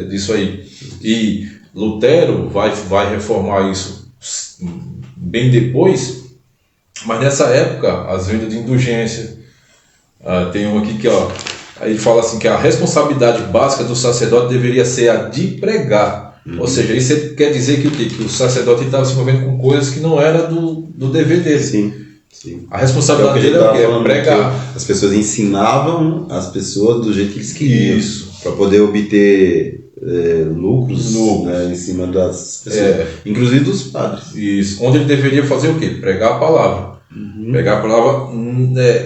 disso aí. E Lutero vai reformar isso bem depois, mas nessa época as vendas de indulgência, tem um aqui que aí ele fala assim que a responsabilidade básica do sacerdote deveria ser a de pregar. Ou seja, isso quer dizer que o quê? Que o sacerdote estava se envolvendo com coisas que não era do dever dele. Sim. A responsabilidade dele é o quê? Pregar. As pessoas ensinavam as pessoas do jeito que eles queriam. Isso. Para poder obter lucros. Né, em cima das pessoas. Inclusive dos padres. Isso. Onde ele deveria fazer o quê? Pregar a palavra. Pregar a palavra,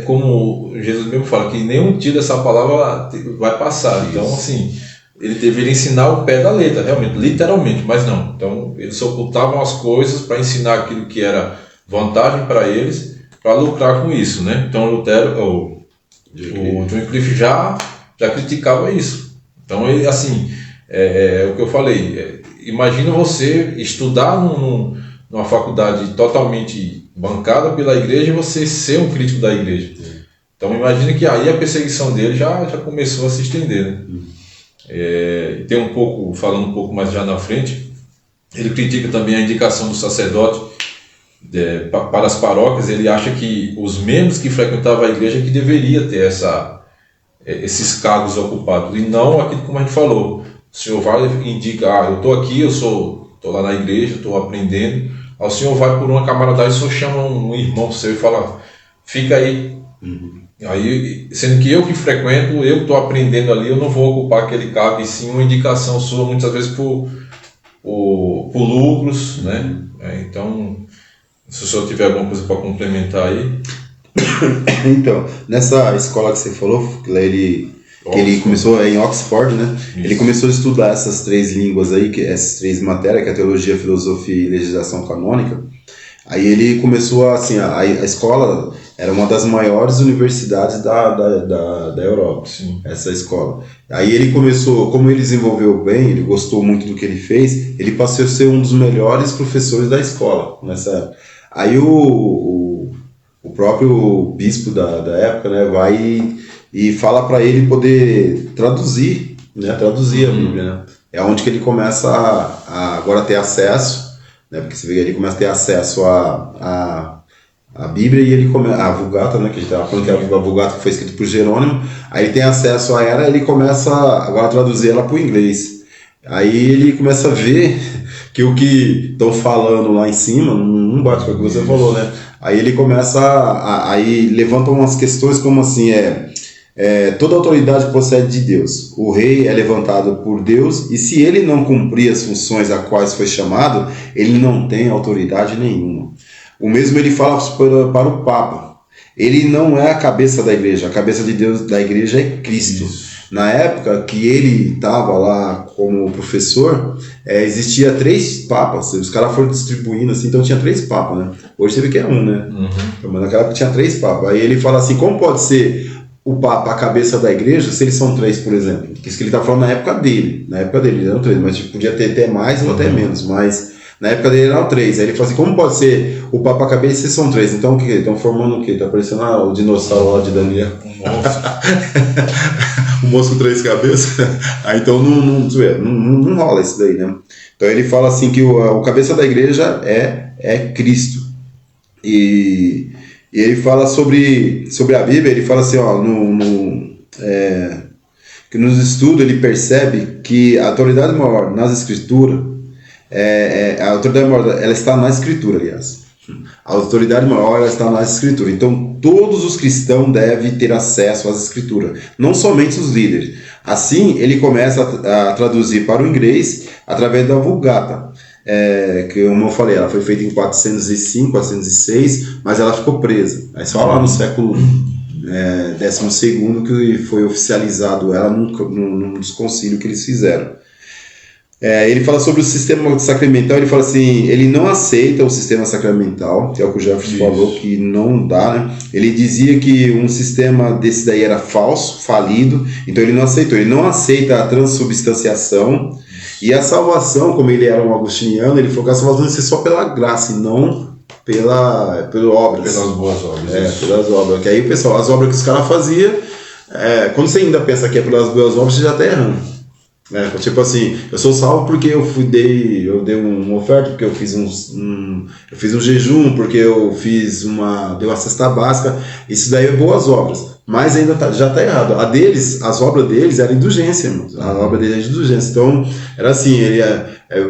como Jesus mesmo fala, que nenhum tiro dessa palavra vai passar. Então, assim, ele deveria ensinar o pé da letra, realmente, literalmente, mas não. Então, eles ocultavam as coisas para ensinar aquilo que era vantagem para eles, para lucrar com isso, né? Então, o John Wycliffe já criticava isso. Então, ele, assim, o que eu falei, imagina você estudar numa faculdade totalmente bancada pela igreja e você ser um crítico da igreja. Então imagina que aí a perseguição dele já começou a se estender, né? Falando um pouco mais já na frente, ele critica também a indicação do sacerdote para as paróquias. Ele acha que os membros que frequentavam a igreja que deveria ter esses cargos ocupados, e não aquilo como a gente falou. O senhor vai e indica, eu estou aqui, eu estou lá na igreja, estou aprendendo. Aí o senhor vai por uma camaradagem, o senhor chama um irmão seu e fala, fica aí. Aí, sendo que eu que frequento, eu que estou aprendendo ali, eu não vou ocupar aquele cargo, e sim uma indicação sua, muitas vezes por lucros, né? Então, se o senhor tiver alguma coisa para complementar aí. Então, nessa escola que você falou, que ele começou em Oxford, né? Isso. Ele começou a estudar essas 3 línguas aí, essas 3 matérias, que é teologia, filosofia e legislação canônica. Aí ele começou a escola era uma das maiores universidades da Europa. Sim. Essa escola. Aí ele começou, como ele desenvolveu bem, ele gostou muito do que ele fez, ele passou a ser um dos melhores professores da escola nessa época. Aí o próprio bispo da época, né, vai e fala para ele poder traduzir a Bíblia, né? É onde que ele começa a agora ter acesso, né? Porque você vê que ele começa a ter acesso a Bíblia, e ele começa a Vulgata, né? Que a gente estava falando que era a Vulgata, que foi escrito por Jerônimo. Aí ele tem acesso a ela, ele começa agora a traduzir ela para o inglês. Aí ele começa a ver que o que estão falando lá em cima não bate com o que você falou, né? Aí ele começa aí levantam umas questões como assim, toda autoridade procede de Deus. O rei é levantado por Deus, e se ele não cumprir as funções a quais foi chamado, ele não tem autoridade nenhuma. O mesmo ele fala para o Papa. Ele não é a cabeça da igreja. A cabeça de Deus da igreja é Cristo. Isso. Na época que ele estava lá como professor, existia 3 papas. Os caras foram distribuindo assim, então tinha 3 papas, né? Hoje você vê que é um, né? Então, mas naquela época tinha 3 papas. Aí ele fala assim, como pode ser o Papa a cabeça da igreja se eles são 3, por exemplo? Isso que ele está falando na época dele. Na época dele, eram 3, mas podia ter até mais ou até menos. Mas Na época dele eram 3. Aí ele falou assim, como pode ser o Papa cabeça e são 3? Então o que? Estão formando o quê? Tá parecendo o dinossauro lá de Daniel. O moço com 3 cabeças. Aí então não rola isso daí, né? Então ele fala assim que o cabeça da igreja é Cristo. E ele fala sobre a Bíblia, ele fala assim, ó, que nos estudos ele percebe que a autoridade maior nas escrituras, a autoridade maior ela está na escritura, aliás. A autoridade maior ela está na escritura. Então todos os cristãos devem ter acesso às escrituras, não somente os líderes. Assim ele começa a traduzir para o inglês através da Vulgata. Que como eu falei, ela foi feita em 405, 406, mas ela ficou presa. Aí só lá no século 12 que foi oficializado ela num dos concílios que eles fizeram. Ele fala sobre o sistema sacramental, ele fala assim, ele não aceita o sistema sacramental, que é o que o Jefferson falou, que não dá, né? Ele dizia que um sistema desse daí era falso, falido, então ele não aceitou. Ele não aceita a transubstanciação e a salvação, como ele era um agostiniano, ele falou que a salvação ia ser só pela graça e não pelas obras. Pelas boas obras. Pelas obras. Que aí, pessoal, as obras que os caras faziam, quando você ainda pensa que é pelas boas obras, você já está errando. Tipo assim, eu sou salvo porque eu dei uma oferta, porque eu fiz um jejum, porque eu dei uma cesta básica. Isso daí é boas obras, mas ainda já está errado. As obras deles eram indulgência, irmãos. A obra deles era indulgência. Então era assim,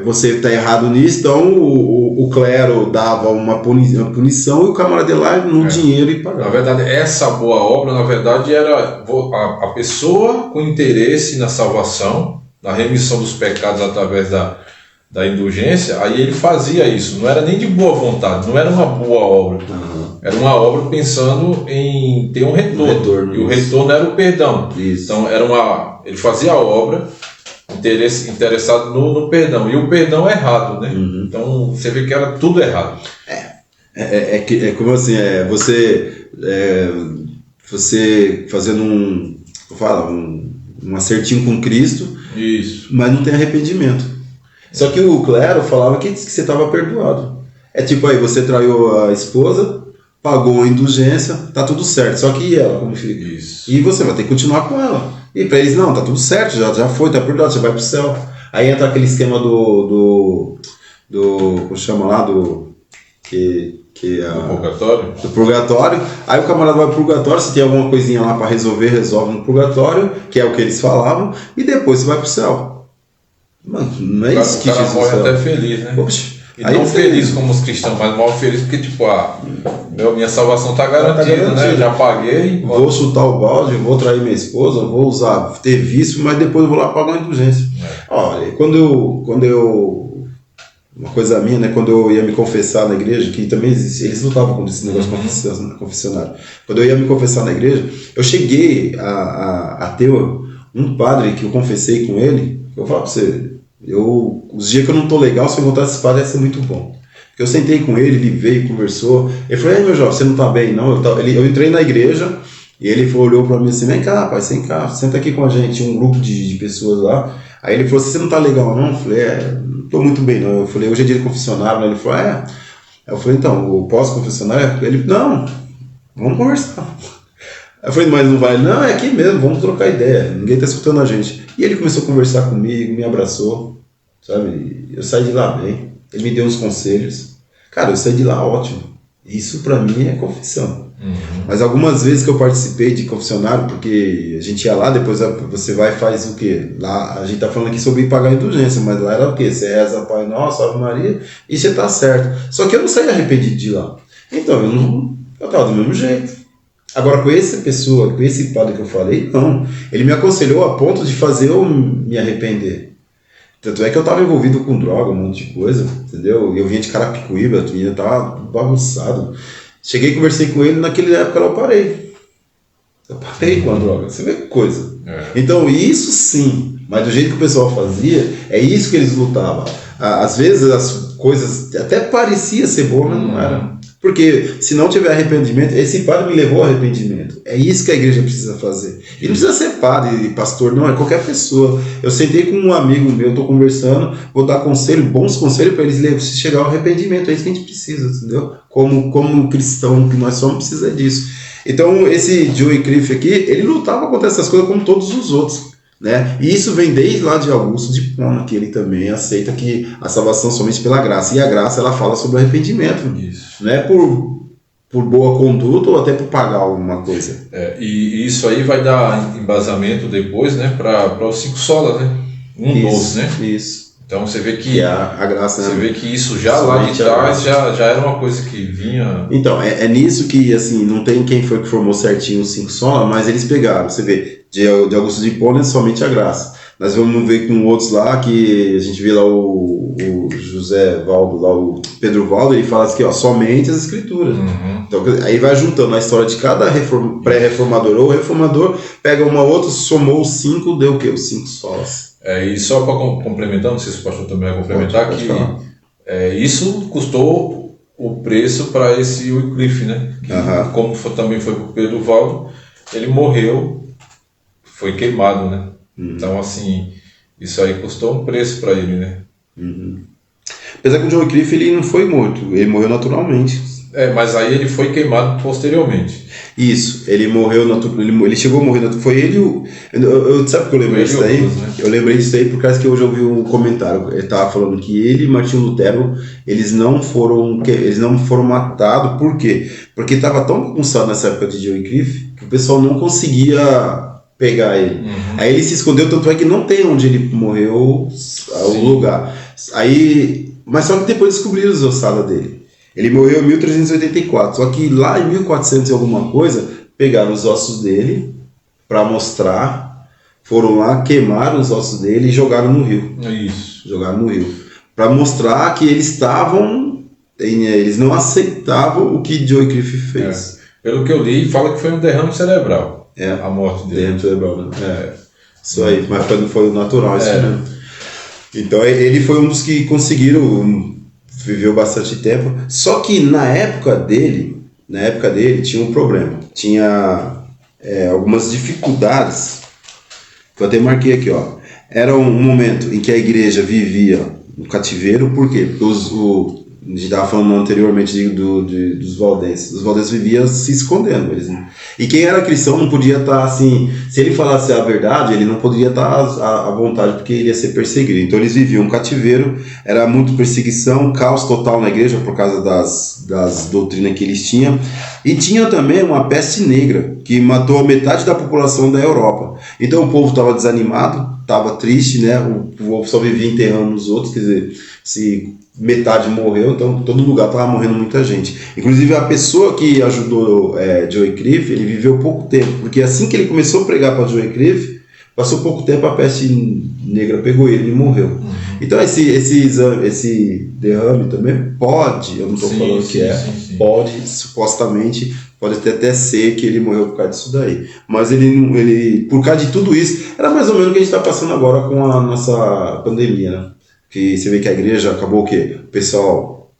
você está errado nisso, então o clero dava uma punição e o camarada ia lá no dinheiro e pagava. Na verdade, essa boa obra, na verdade, era a pessoa com interesse na salvação, na remissão dos pecados através da indulgência. Aí ele fazia isso, não era nem de boa vontade, não era uma boa obra, era uma obra pensando em ter um retorno, e o retorno era o perdão. Isso. Então ele fazia a obra interessado no perdão, e o perdão é errado, né? Então você vê que era tudo errado. É como assim, você fazendo um acertinho com Cristo. Isso. Mas não tem arrependimento. Só que o clero falava que você estava perdoado. Tipo aí, você traiu a esposa, pagou a indulgência, tá tudo certo. Só que ela, como fica? Isso. E você vai ter que continuar com ela. E para eles, não, tá tudo certo, já foi, tá perdoado, você vai pro céu. Aí entra aquele esquema como chama lá, do purgatório? Do purgatório. Aí o camarada vai pro purgatório, se tem alguma coisinha lá para resolver, resolve no purgatório, que é o que eles falavam, e depois você vai pro céu. Mano, não é isso que Jesus morre até feliz, né? Poxa, e não feliz como os cristãos, mas mal feliz porque minha salvação tá garantida, né? Eu já paguei. Vou chutar o balde, vou trair minha esposa, vou ter vício, mas depois eu vou lá pagar uma indulgência. Olha, uma coisa minha, né, quando eu ia me confessar na igreja, que também eles lutavam com esse negócio confessionário. Quando eu ia me confessar na igreja, eu cheguei a ter um padre que eu confessei com ele. Eu falo pra você, os dias que eu não tô legal, se eu encontrar esse padre, vai ser muito bom. Porque eu sentei com ele, ele veio, conversou. Ele falou, meu jovem, você não tá bem, não? Eu entrei na igreja e ele olhou pra mim assim, vem cá, rapaz, vem cá, senta aqui com a gente, um grupo de pessoas lá. Aí ele falou, você não tá legal não? Eu falei, não tô muito bem não. Eu falei, hoje é dia de confessionário, né? Ele falou, Aí eu falei, então, o pós-confessionário? Ele, não, vamos conversar. Eu falei, mas não vai? Não, é aqui mesmo, vamos trocar ideia, ninguém tá escutando a gente. E ele começou a conversar comigo, me abraçou, sabe? Eu saí de lá bem, ele me deu uns conselhos. Cara, eu saí de lá ótimo. Isso pra mim é confissão. Mas algumas vezes que eu participei de confessionário, porque a gente ia lá, depois você vai e faz o quê? Lá, a gente tá falando aqui sobre pagar indulgência, mas lá era o quê? Você reza Pai Nosso, Ave Maria, e você tá certo. Só que eu não saí arrependido de lá. Então, eu tava do mesmo jeito. Agora, com essa pessoa, com esse padre que eu falei, não. Ele me aconselhou a ponto de fazer eu me arrepender. Tanto é que eu tava envolvido com droga, um monte de coisa, entendeu? Eu vinha de Carapicuíba, a menina tava bagunçado. Cheguei e conversei com ele, naquela época eu parei. Eu parei com a droga, você vê que coisa. Então, isso sim, mas do jeito que o pessoal fazia, é isso que eles lutavam. Às vezes as coisas até parecia ser boa, mas não era. Porque se não tiver arrependimento, esse padre me levou ao arrependimento. É isso que a igreja precisa fazer. E não precisa ser padre, pastor, não, é qualquer pessoa. Eu sentei com um amigo meu, estou conversando, vou dar conselho, bons conselhos para eles chegar ao arrependimento. É isso que a gente precisa, entendeu? Como cristão que nós somos, precisa disso. Então, esse Joe Wycliffe aqui, ele lutava contra essas coisas como todos os outros. Né? E isso vem desde lá de Augusto de Hipona, que ele também aceita que a salvação somente pela graça. E a graça, ela fala sobre o arrependimento. Isso. Não é por boa conduta ou até por pagar alguma coisa. E isso aí vai dar embasamento depois, né, para os 5 solas, né? Dos, né? Isso. Então você vê que a graça, você né? vê que isso já lá de trás já era uma coisa que vinha. Então, é nisso que assim, não tem quem foi que formou certinho os 5 solas, mas eles pegaram, você vê, de Augusto de Hipona somente a graça. Nós vamos ver com outros lá, que a gente vê lá o José Valdo, lá o Pedro Valdo, ele fala assim, ó, somente as escrituras. Uhum. Então, aí vai juntando a história de cada pré-reformador ou reformador, pega uma outra, somou os 5, deu o quê? Os 5 solas. E só para complementar, não sei se o pastor também vai complementar, pode que isso custou o preço para esse Wycliffe, né? Que, como também foi para o Pedro Valdo, ele morreu, foi queimado, né? Então, assim, isso aí custou um preço para ele, né? Apesar que o John Wycliffe, ele não foi morto, ele morreu naturalmente. Mas aí ele foi queimado posteriormente. Isso, ele morreu, ele chegou a morrer, foi ele sabe por que eu lembrei disso daí? Né? Eu lembrei disso daí por causa que hoje eu vi um comentário, ele estava falando que ele e Martinho Lutero, eles não foram matados, por quê? Porque estava tão bagunçado nessa época de John Wycliffe, que o pessoal não conseguia pegar ele. Aí ele se escondeu, tanto é que não tem onde ele morreu o lugar. Aí, mas só que depois descobriram as ossadas dele. Ele morreu em 1384, só que lá em 1400 e alguma coisa, pegaram os ossos dele para mostrar, foram lá, queimaram os ossos dele e jogaram no rio. Isso. Jogaram no rio. Para mostrar que eles não aceitavam o que John Wycliffe fez. Pelo que eu li, fala que foi um derrame cerebral. A morte dele. Derrame cerebral, né? Isso aí, mas foi natural isso mesmo. Então ele foi um dos que conseguiram, viveu bastante tempo, só que na época dele tinha um problema, tinha algumas dificuldades, que eu até marquei aqui, ó. Era um momento em que a igreja vivia no cativeiro, por quê? Porque a gente estava falando anteriormente dos valdenses. Os valdenses viviam se escondendo. E quem era cristão não podia estar assim. Se ele falasse a verdade, ele não poderia estar à vontade, porque ele ia ser perseguido. Então eles viviam um cativeiro, era muito perseguição, caos total na igreja por causa das doutrinas que eles tinham. E tinha também uma peste negra, que matou metade da população da Europa. Então o povo estava desanimado, estava triste, né? O povo só vivia enterrando os outros, quer dizer, se metade morreu, então todo lugar estava morrendo muita gente. Inclusive a pessoa que ajudou John Wycliffe, ele viveu pouco tempo, porque assim que ele começou a pregar para John Wycliffe, passou pouco tempo, a peste negra pegou ele e morreu. Então esse derrame também pode, eu não estou falando que pode, supostamente, pode até ser que ele morreu por causa disso daí. Mas ele, por causa de tudo isso, era mais ou menos o que a gente está passando agora com a nossa pandemia, né? Que você vê que a igreja acabou o quê? O pessoal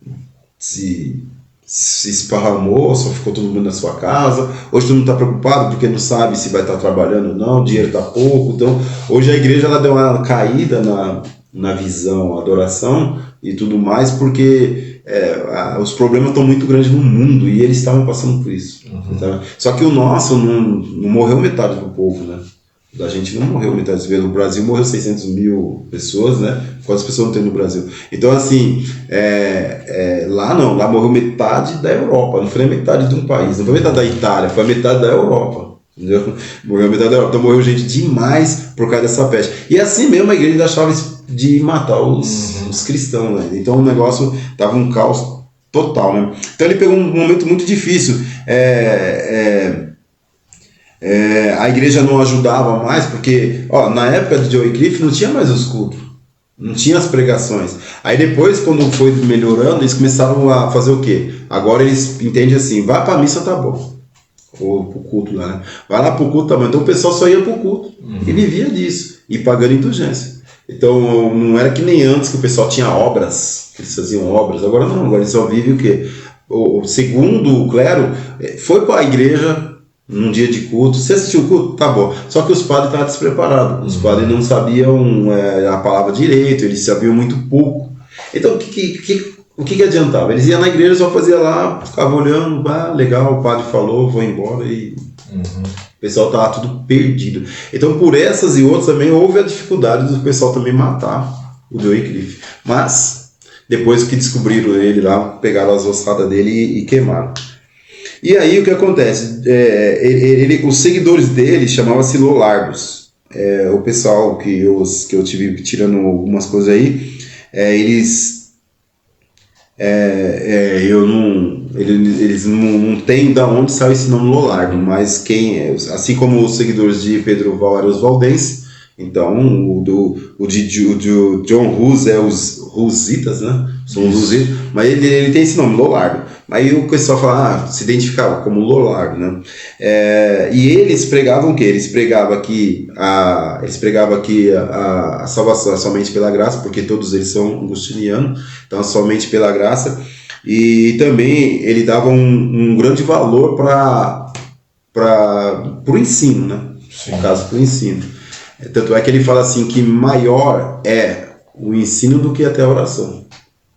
se esparramou, só ficou todo mundo na sua casa. Hoje todo mundo está preocupado porque não sabe se vai estar trabalhando ou não, o dinheiro está pouco. Então, hoje a igreja ela deu uma caída na visão, adoração e tudo mais, porque os problemas estão muito grandes no mundo e eles estavam passando por isso. Tá? Só que o nosso não morreu metade do povo, né? A gente não morreu metade. No Brasil morreu 600 mil pessoas, né? Quantas pessoas não tem no Brasil? Então, assim, lá morreu metade da Europa, não foi nem metade de um país, não foi metade da Itália, foi a metade da Europa. Entendeu? Morreu metade da Europa. Então morreu gente demais por causa dessa peste. E assim mesmo a igreja ainda achava de matar os cristãos, né? Então o negócio tava um caos total, né? Então ele pegou um momento muito difícil. A igreja não ajudava mais, porque na época de John Wycliffe não tinha mais os cultos, não tinha as pregações. Aí depois, quando foi melhorando, eles começaram a fazer o quê? Agora eles entendem assim, vai pra missa, tá bom, ou pro culto lá, né? Vai lá pro culto, tá bom. Então o pessoal só ia pro culto e vivia disso, e pagando indulgência. Então não era que nem antes, que o pessoal tinha obras, que eles faziam obras. Agora não, agora eles só vivem o quê? segundo o clero, foi para a igreja num dia de culto. Você assistiu o culto? Tá bom. Só que os padres estavam despreparados. Os padres não sabiam a palavra direito, eles sabiam muito pouco. Então, o que adiantava? Eles iam na igreja, só fazia lá, ficavam olhando, legal, o padre falou, vou embora e... O pessoal estava tudo perdido. Então, por essas e outras também houve a dificuldade do pessoal também matar o Joe Wycliffe. Mas, depois que descobriram ele lá, pegaram as ossadas dele e queimaram. E aí o que acontece? Os seguidores dele chamavam-se Lollardos. O pessoal que eu tive tirando algumas coisas aí, eles não têm de onde saiu esse nome Lollardo, mas assim como os seguidores de Pedro Val eram os valdenses, então o de John Hus é os Husitas, né? São os Husitas, mas ele tem esse nome, Lollardo. Aí o pessoal fala, se identificava como Lollardo, né? E eles pregavam o quê? Eles pregavam que a salvação é somente pela graça, porque todos eles são agostinianos, então somente pela graça. E também ele dava um grande valor para o ensino, né? Sim. No caso, para o ensino. Tanto é que ele fala assim que maior é o ensino do que até a oração.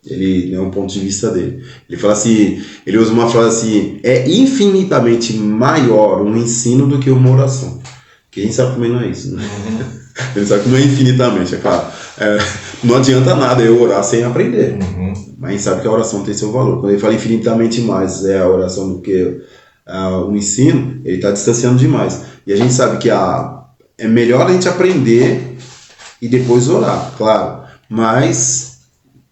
Ele é um ponto de vista dele. Ele fala assim, ele usa uma frase assim, é infinitamente maior um ensino do que uma oração. Quem sabe também não é isso, né? Ele sabe que não é infinitamente, é claro. Não adianta nada eu orar sem aprender. Mas a gente sabe que a oração tem seu valor. Quando ele fala infinitamente mais a oração do que o ensino, ele está distanciando demais. E a gente sabe que é melhor a gente aprender e depois orar, claro. Mas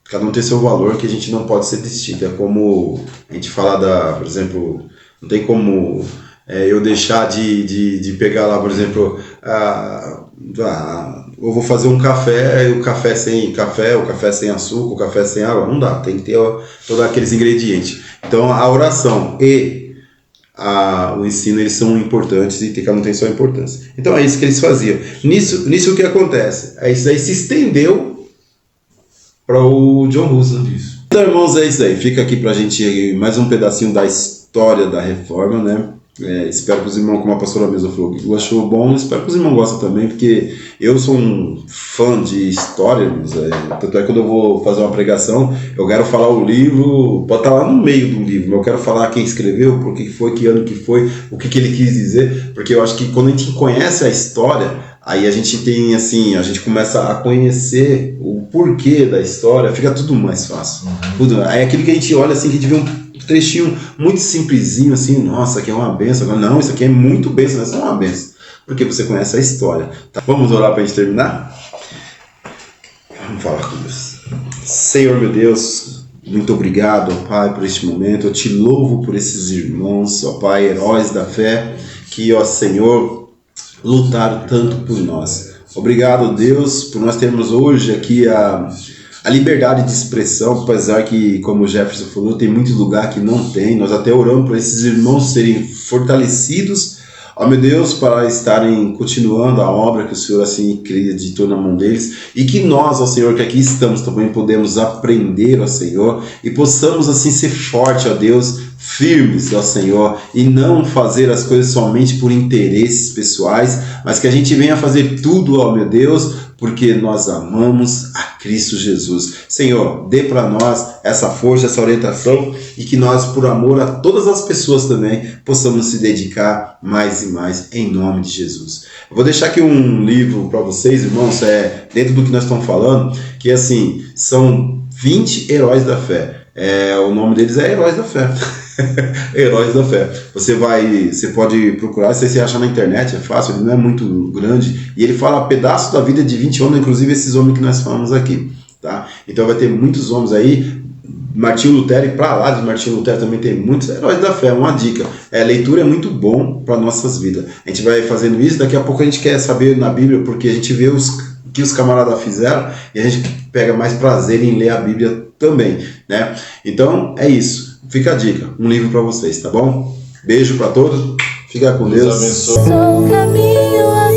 cada um tem seu valor, que a gente não pode ser distinto. É como a gente fala por exemplo, não tem como eu deixar de pegar lá, por exemplo, eu vou fazer um café, o café sem café, o café sem açúcar, o café sem água, não dá, tem que ter todos aqueles ingredientes. Então a oração e o ensino, eles são importantes e cada um tem sua importância. Então é isso que eles faziam. Nisso o que acontece? Isso aí se estendeu para o John Hus. Então, irmãos, é isso aí. Fica aqui pra gente mais um pedacinho da história da reforma, né? Espero que os irmãos, como a pastora mesmo falou, achou bom. Espero que os irmãos gostem também, porque eu sou um fã de história, irmãos. Tanto é que quando eu vou fazer uma pregação, eu quero falar o livro, pode estar lá no meio do livro, mas eu quero falar quem escreveu, por que foi, que ano que foi, o que ele quis dizer, porque eu acho que quando a gente conhece a história, aí a gente tem assim, a gente começa a conhecer o porquê da história, fica tudo mais fácil. Aí aquilo que a gente olha assim, que a gente vê um trechinho muito simplesinho assim, nossa, aqui é uma benção. Não, isso aqui é muito benção, isso é uma benção, porque você conhece a história. Tá? Vamos orar para a gente terminar? Vamos falar com Deus. Senhor meu Deus, muito obrigado, ó Pai, por este momento. Eu te louvo por esses irmãos, ó Pai, heróis da fé, que, ó Senhor, lutaram tanto por nós. Obrigado, Deus, por nós termos hoje aqui a liberdade de expressão, apesar que, como o Jefferson falou, tem muito lugar que não tem. Nós até oramos para esses irmãos serem fortalecidos, ó meu Deus, para estarem continuando a obra que o Senhor assim acreditou na mão deles, e que nós, ó Senhor, que aqui estamos também podemos aprender, ó Senhor, e possamos assim ser fortes, ó Deus, firmes, ó Senhor, e não fazer as coisas somente por interesses pessoais, mas que a gente venha fazer tudo, ó meu Deus, porque nós amamos a Cristo Jesus. Senhor, dê para nós essa força, essa orientação, e que nós, por amor a todas as pessoas também, possamos se dedicar mais e mais, em nome de Jesus. Eu vou deixar aqui um livro para vocês, irmãos, dentro do que nós estamos falando, que assim, são 20 heróis da fé. O nome deles é Heróis da Fé. Heróis da Fé. Você pode procurar, se você achar na internet, é fácil, ele não é muito grande, e ele fala pedaços da vida de 20 homens, inclusive esses homens que nós falamos aqui, tá? Então vai ter muitos homens aí, Martinho Lutero, e para lá de Martinho Lutero também tem muitos heróis da fé. Uma dica, leitura é muito bom para nossas vidas. A gente vai fazendo isso, daqui a pouco a gente quer saber na Bíblia, porque a gente vê o que os camaradas fizeram, e a gente pega mais prazer em ler a Bíblia também, né? Então é isso. Fica a dica, um livro para vocês, tá bom? Beijo para todos, fica com Deus. Deus abençoe. Sou o caminho.